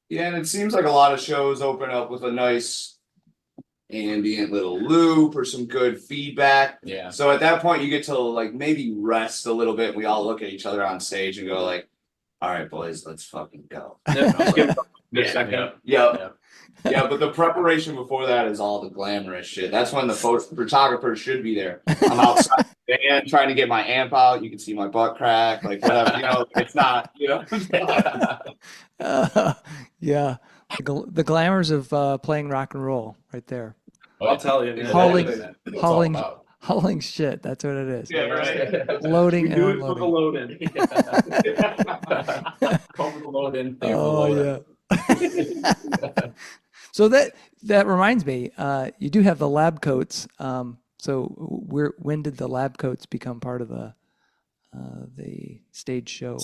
Yeah, and it seems like a lot of shows open up with a nice ambient little loop or some good feedback. Yeah. So at that point, you get to like maybe rest a little bit. We all look at each other on stage and go like, "All right, boys, let's fucking go." Second. Yeah, but the preparation before that is all the glamorous shit. That's when the photographer should be there. I'm outside the band trying to get my amp out. You can see my butt crack, like whatever. You know, it's not. You know. Yeah, the glamours of playing rock and roll, right there. I'll tell you, man. Hauling shit. That's what it is. Yeah, right. Loading We and do it for the unloading. load-in. Oh yeah. So that reminds me, you do have the lab coats. So when did the lab coats become part of the stage show?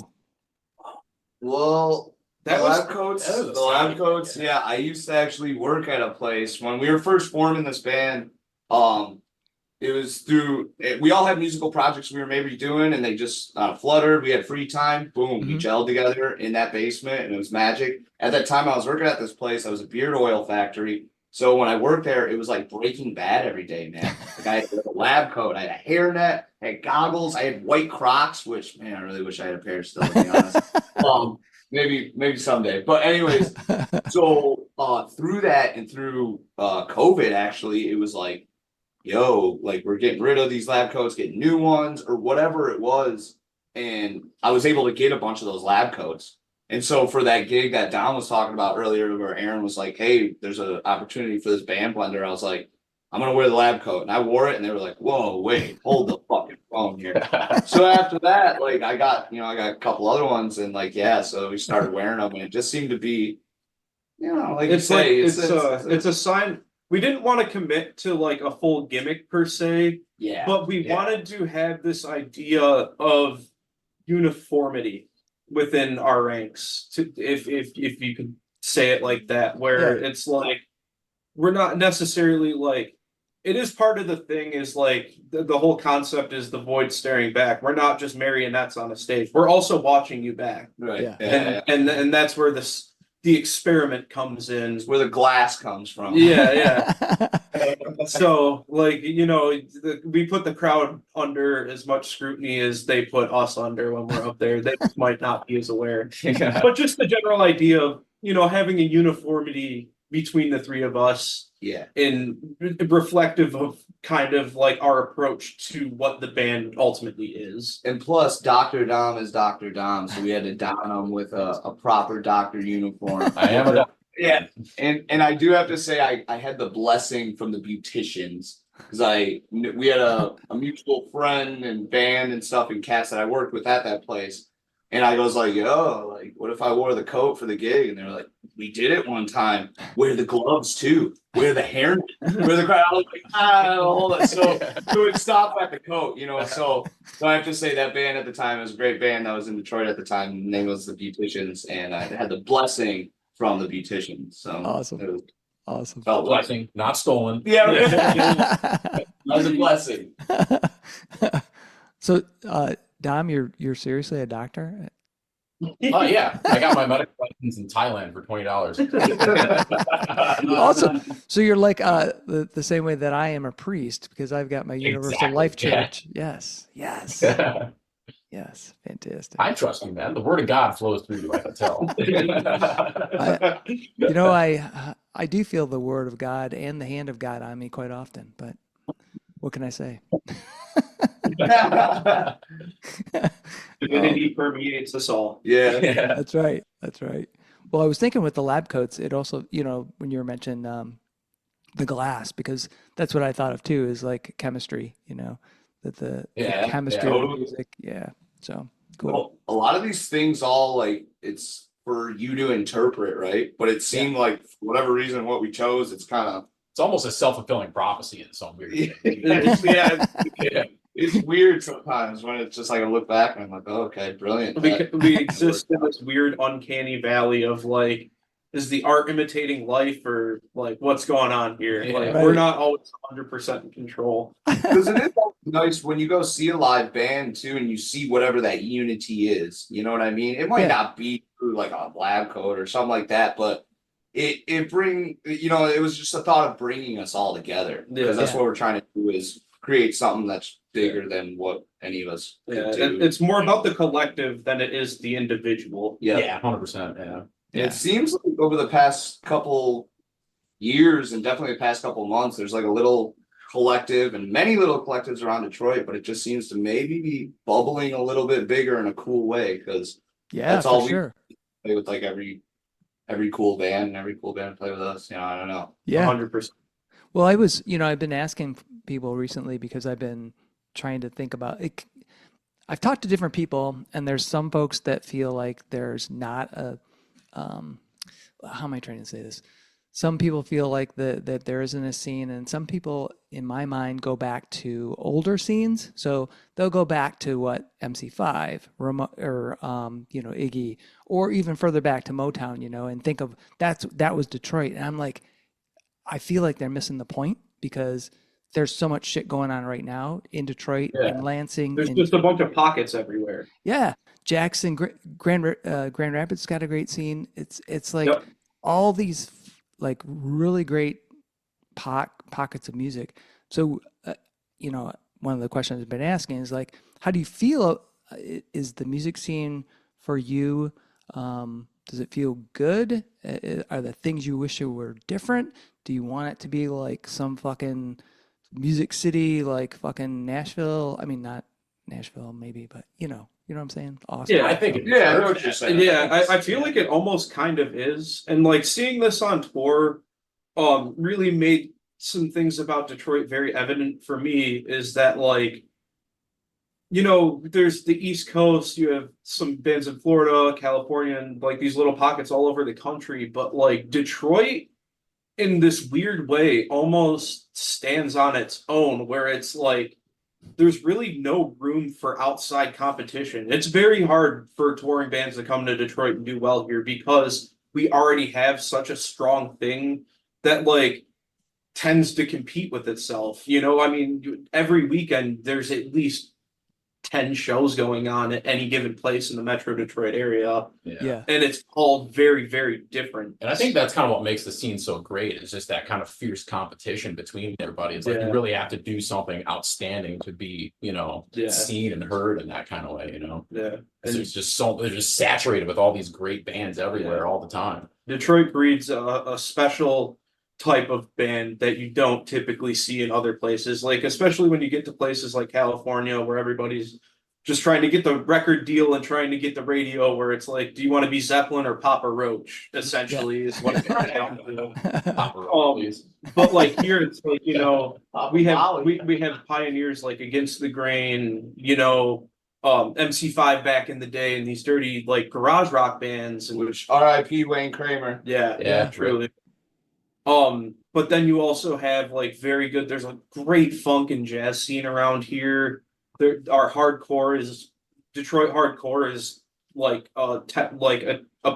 Well, That the was- lab coats. that was a The lab sign. coats. Yeah, I used to actually work at a place when we were first forming this band. It was through. We all had musical projects we were maybe doing, and they just fluttered. We had free time. Boom, we Mhm. gelled together in that basement, and it was magic. At that time, I was working at this place. I was a beard oil factory. So when I worked there, it was like Breaking Bad every day, man. Like I had a lab coat, I had a hairnet, I had goggles, I had white Crocs, which man, I really wish I had a pair still, to be honest. Maybe someday. But anyways, so through that and through COVID, actually, it was like, yo, like we're getting rid of these lab coats, getting new ones, or whatever it was. And I was able to get a bunch of those lab coats. And so for that gig that Don was talking about earlier, where Aaryn was like, hey, there's an opportunity for this band blender, I was like, I'm gonna wear the lab coat. And I wore it and they were like, whoa, wait, hold the fucking phone here. So after that, like I got a couple other ones, and like, yeah, so we started wearing them, and it just seemed to be, like It's you say, it's a sign. We didn't want to commit to like a full gimmick per se, yeah. but we wanted to have this idea of uniformity within our ranks, to if you could say it like that, where it's like we're not necessarily like, it is part of the thing, is like the whole concept is the void staring back. We're not just marionettes on a stage, we're also watching you back, Right. Yeah. and that's where the experiment comes in. It's where the glass comes from. Yeah. So, like, we put the crowd under as much scrutiny as they put us under when we're up there. They might not be as aware. But just the general idea of, having a uniformity between the three of us, Yeah. in reflective of kind of like our approach to what the band ultimately is. And plus, Dr. Dom is Dr. Dom, so we had to don him with a proper doctor uniform. I am a doctor. Yeah, and I do have to say I had the blessing from the beauticians, because we had a mutual friend and band and stuff in cast that I worked with at that place, and I was like, yo, like, what if I wore the coat for the gig? And they're like, we did it one time. Wear the gloves too. Wear the hair. Wear the crowd. I was like, hold on. So it stopped at the coat, So I have to say that band at the time was a great band that was in Detroit at the time. The name was the Beauticians, and I had the blessing from the Beauticians. So Awesome. it was, Awesome. felt Blessing, not stolen. Yeah, that was a blessing. So, Dom, you're seriously a doctor? Oh yeah, I got my medical license in Thailand for $20. Also, so you're like the same way that I am a priest, because I've got my Universal Exactly, Life yeah. Church. Yes. Yes. Fantastic. I trust you, man. The word of God flows through you, I can tell. I do feel the word of God and the hand of God on me quite often, but what can I say? Divinity permeates us all. Yeah. That's right. Well, I was thinking with the lab coats, it also, when you were mentioning the glass, because that's what I thought of too, is like chemistry, that the chemistry of the music. Yeah. So cool. Well, a lot of these things all like, it's for you to interpret, right? But it seemed like for whatever reason what we chose, it's kind of It's almost a self-fulfilling prophecy in some weird way. It's weird sometimes when it's just like I look back and I'm like, oh, okay, brilliant. We exist in this weird uncanny valley of like, is the art imitating life, or like what's going on here? Yeah. Like Right. we're not always 100% in control. Because it is nice when you go see a live band too, and you see whatever that unity is. You know what I mean? It might Yeah. not be through like a lab coat or something like that, but it bring, you know, it was just a thought of bringing us all together, because that's Yeah. what we're trying to do, is create something that's bigger than what any of us Yeah, could do. it's more about the collective than it is the individual. Yeah, 100%. Yeah. Yeah. It seems like over the past couple years, and definitely the past couple months, there's like a little collective and many little collectives around Detroit, but it just seems to maybe be bubbling a little bit bigger in a cool way, because Yeah, that's all for we sure. play with, like every cool band, and every cool band play with us. You know, I don't know. Yeah. 100%. Well, I've been asking people recently because I've been trying to think about it. I've talked to different people, and there's some folks that feel like there's not a, how am I trying to say this? Some people feel like that there isn't a scene, and some people, in my mind, go back to older scenes. So they'll go back to what MC5, or Iggy, or even further back to Motown, and think of that was Detroit. And I'm like, I feel like they're missing the point, because there's so much shit going on right now in Detroit and Lansing. There's just a bunch of pockets everywhere. Yeah, Jackson, Grand Rapids got a great scene. It's like Yep. all these like really great pockets of music. So one of the questions I've been asking is like, how do you feel? Is the music scene for you? Does it feel good? Are there things you wish it were different? Do you want it to be like some fucking Music City, like fucking Nashville? I mean, not Nashville, maybe, but you know what I'm saying? Austin. Yeah, I think it Yeah, I know deserves what you're that. saying. Yeah, I feel like it almost kind of is. And like seeing this on tour really made some things about Detroit very evident for me, is that like, there's the East Coast, you have some bands in Florida, California, and like these little pockets all over the country, but like Detroit in this weird way almost stands on its own, where it's like there's really no room for outside competition. It's very hard for touring bands to come to Detroit and do well here, because we already have such a strong thing that like tends to compete with itself. I mean, every weekend there's at least 10 shows going on at any given place in the Metro Detroit area. Yeah. And it's all very, very different. And I think that's kind of what makes the scene so great. It's just that kind of fierce competition between everybody. It's like you really have to do something outstanding to be, seen and heard in that kind of way, Yeah. And it's just they're just saturated with all these great bands everywhere all the time. Detroit breeds a special type of band that you don't typically see in other places, like especially when you get to places like California, where everybody's just trying to get the record deal and trying to get the radio, where it's like, do you want to be Zeppelin or Papa Roach, essentially is what it comes down to. But like here it's like, we have pioneers like Against the Grain, MC5 back in the day, and these dirty like garage rock bands, and Which R.I.P. Wayne Kramer. yeah, truly. But then you also have like there's a great funk and jazz scene around here. Detroit hardcore is like a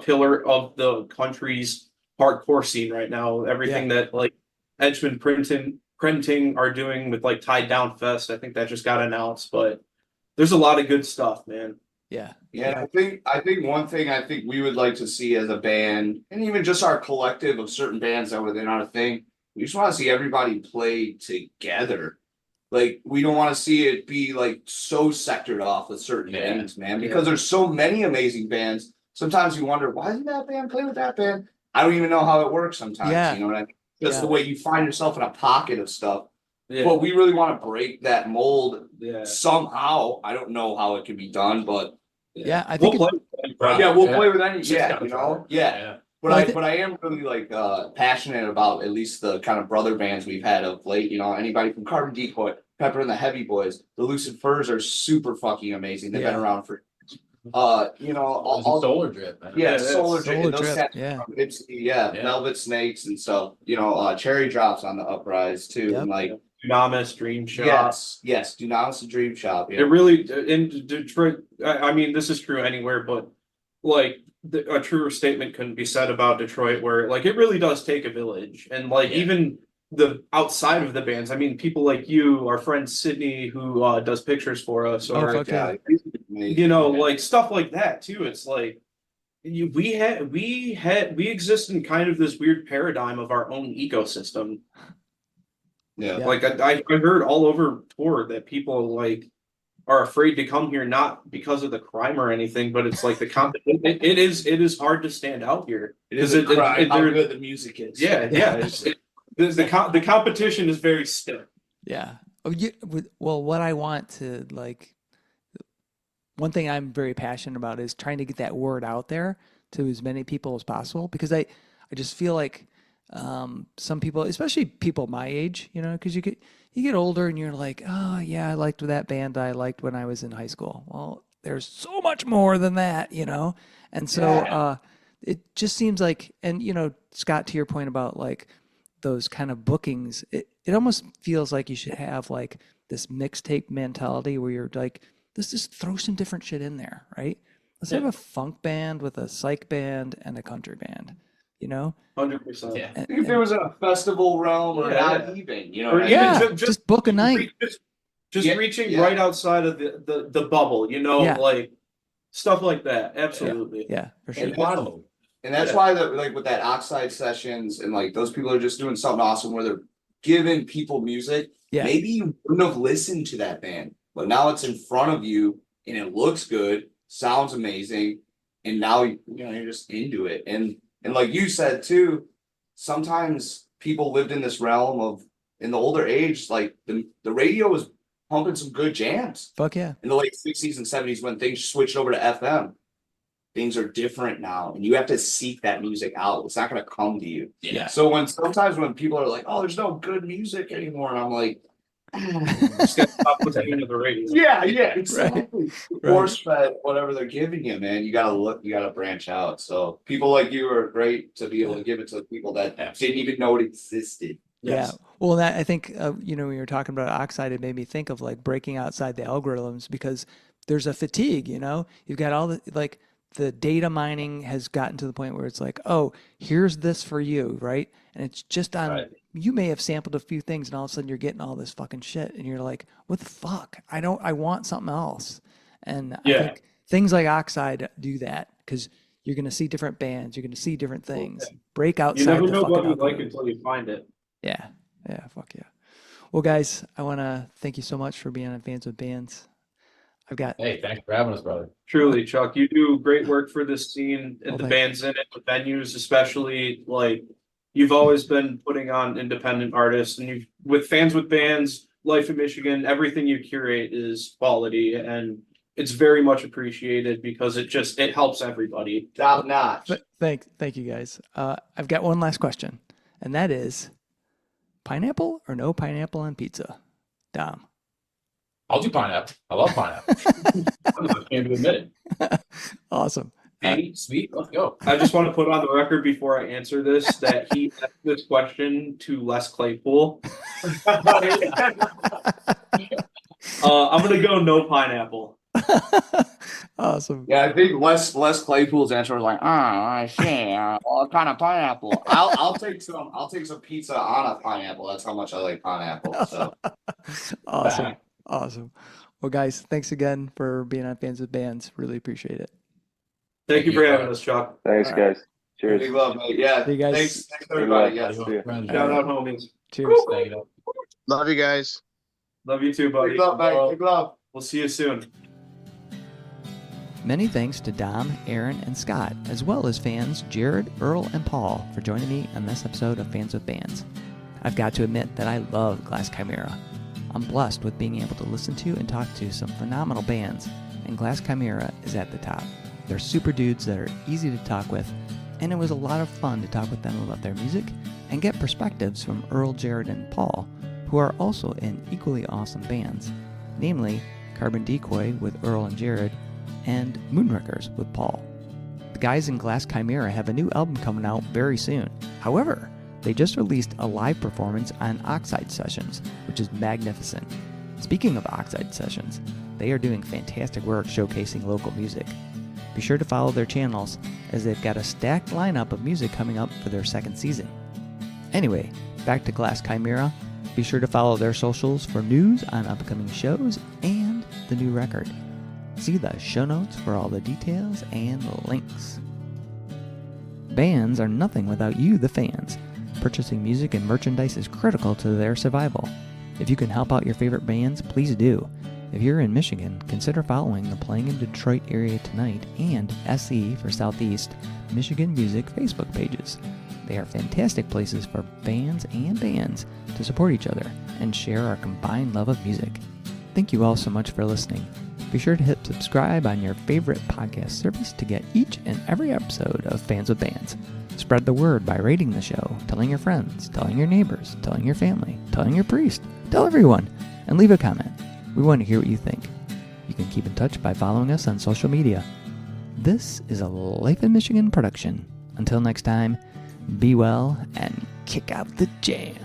pillar of the country's hardcore scene right now. Everything that like Edgemond Printing are doing with like Tied Down Fest, I think that just got announced, but there's a lot of good stuff, man. Yeah. Yeah, I think one thing I think we would like to see as a band, and even just our collective of certain bands that were within our thing, we just want to see everybody play together. Like, we don't want to see it be like so sectored off with certain bands, man, because there's so many amazing bands. Sometimes you wonder, why doesn't that band play with that band? I don't even know how it works sometimes. You know what I mean? Just the way you find yourself in a pocket of stuff. But we really want to break that mold somehow. I don't know how it can be done, but I think we'll play with any. But Well, I am really like passionate about at least the kind of brother bands we've had of late. Anybody from Carbon Decoy, Pepper and the Heavy Boys, the Lucid Furs are super fucking amazing. They've been around for all Solar Drip, man. Solar Drip, those cats from Ipsy, Velvet Snakes and stuff. Cherry Drops on the uprise too, and like Dunamis, Dream Shop. Yes, Dunamis and Dream Shop. It really in Detroit. I mean, this is true anywhere, but like a truer statement couldn't be said about Detroit, where like it really does take a village, and like even the outside of the bands. I mean, people like you, our friend Sydney, who does pictures for us, or fuck yeah. you know, like stuff like that too. It's like we exist in kind of this weird paradigm of our own ecosystem. Yeah. Like I heard all over tour that people like are afraid to come here, not because of the crime or anything, but it's like it is hard to stand out here. It is a crime how good the music is. Yeah. The competition is very stiff. Yeah. Well, what I want to like, one thing I'm very passionate about is trying to get that word out there to as many people as possible, because I just feel like some people, especially people my age, you know, because you get older and you're like, oh yeah, I liked that band I liked when I was in high school. Well, there's so much more than that, you know, and so it just seems like, and you know, Scott, to your point about like those kind of bookings, it almost feels like you should have like this mixtape mentality where you're like, let's just throw some different shit in there, right? Let's have a funk band with a psych band and a country band, you know? 100%. Yeah. If there was a festival realm or not even, you know, Or what I Yeah, mean? just book a night. Just reaching right outside of the bubble, you know, like stuff like that. Absolutely. Yeah, for sure. And that's why like with that Oxide Sessions and like those people are just doing something awesome where they're giving people music. Yeah. Maybe you wouldn't have listened to that band, but now it's in front of you and it looks good, sounds amazing, and now you know you're just into it. And like you said too, sometimes people lived in this realm of in the older age, like the radio was pumping some good jams. Fuck yeah. In the late 60s and 70s when things switched over to FM. Things are different now, and you have to seek that music out. It's not going to come to you. Yeah. So sometimes when people are like, "Oh, there's no good music anymore," and I'm like, Just gotta stop listening to the radio. "Yeah, exactly." Right. Force fed whatever they're giving you, man. You got to branch out. So people like you are great to be able to give it to the people that didn't even know it existed. Yeah. Well, that I think you know, when you were talking about Oxide, it made me think of like breaking outside the algorithms, because there's a fatigue. You know, you've got all the like. The data mining has gotten to the point where it's like, oh, here's this for you, right? And it's just on, you may have sampled a few things and all of a sudden you're getting all this fucking shit and you're like, what the fuck? I want something else. And I think things like Oxide do that, because you're going to see different bands, you're going to see different things, break outside. You never the know fucking what you like algorithm. until you find it. Yeah, fuck yeah. Well, guys, I want to thank you so much for being on Fans with Bands. Hey, thanks for having us, brother. Truly, Chuck, you do great work for this scene and the bands in it, the venues especially. Like you've always been putting on independent artists, and with Fans with Bands, Life in Michigan, everything you curate is quality, and it's very much appreciated because it helps everybody. Top notch. Thank you guys. I've got one last question, and that is, pineapple or no pineapple on pizza? Dom. I'll do pineapple. I love pineapple. I'm not ashamed to admit it. Awesome. Hey, sweet, let's go. I just want to put on the record before I answer this that he asked this question to Les Claypool. I'm gonna go no pineapple. Awesome. Yeah, I think Les Claypool's answer was like, I see. What kind of pineapple? I'll take some pizza on a pineapple. That's how much I like pineapple. So Awesome. Awesome. Well, guys, thanks again for being on Fans with Bands. Really appreciate it. Thank you for having us, Chuck. Thanks, guys. Cheers. big love, mate. Yeah. See you guys. Thanks everybody. Yeah. See ya. Shout out, homies. Cheers. Love you guys. Love you too, buddy. Big love, mate. Big love. We'll see you soon. Many thanks to Dom, Aaryn, and Scott, as well as fans Jared, Earl, and Paul for joining me on this episode of Fans with Bands. I've got to admit that I love Glass Chimera. I'm blessed with being able to listen to and talk to some phenomenal bands, and Glass Chimera is at the top. They're super dudes that are easy to talk with, and it was a lot of fun to talk with them about their music and get perspectives from Earl, Jared, and Paul, who are also in equally awesome bands, namely Carbon Decoy with Earl and Jared, and Moonwreckers with Paul. The guys in Glass Chimera have a new album coming out very soon. However, they just released a live performance on Oxide Sessions, which is magnificent. Speaking of Oxide Sessions, they are doing fantastic work showcasing local music. Be sure to follow their channels, as they've got a stacked lineup of music coming up for their second season. Anyway, back to Glass Chimera. Be sure to follow their socials for news on upcoming shows and the new record. See the show notes for all the details and links. Bands are nothing without you, the fans. Purchasing music and merchandise is critical to their survival. If you can help out your favorite bands, please do. If you're in Michigan, consider following the Playing in Detroit Area Tonight and SE for Southeast Michigan Music Facebook pages. They are fantastic places for bands and bands to support each other and share our combined love of music. Thank you all so much for listening. Be sure to hit subscribe on your favorite podcast service to get each and every episode of Fans with Bands. Spread the word by rating the show, telling your friends, telling your neighbors, telling your family, telling your priest, tell everyone, and leave a comment. We want to hear what you think. You can keep in touch by following us on social media. This is a Life in Michigan production. Until next time, be well and kick out the jam.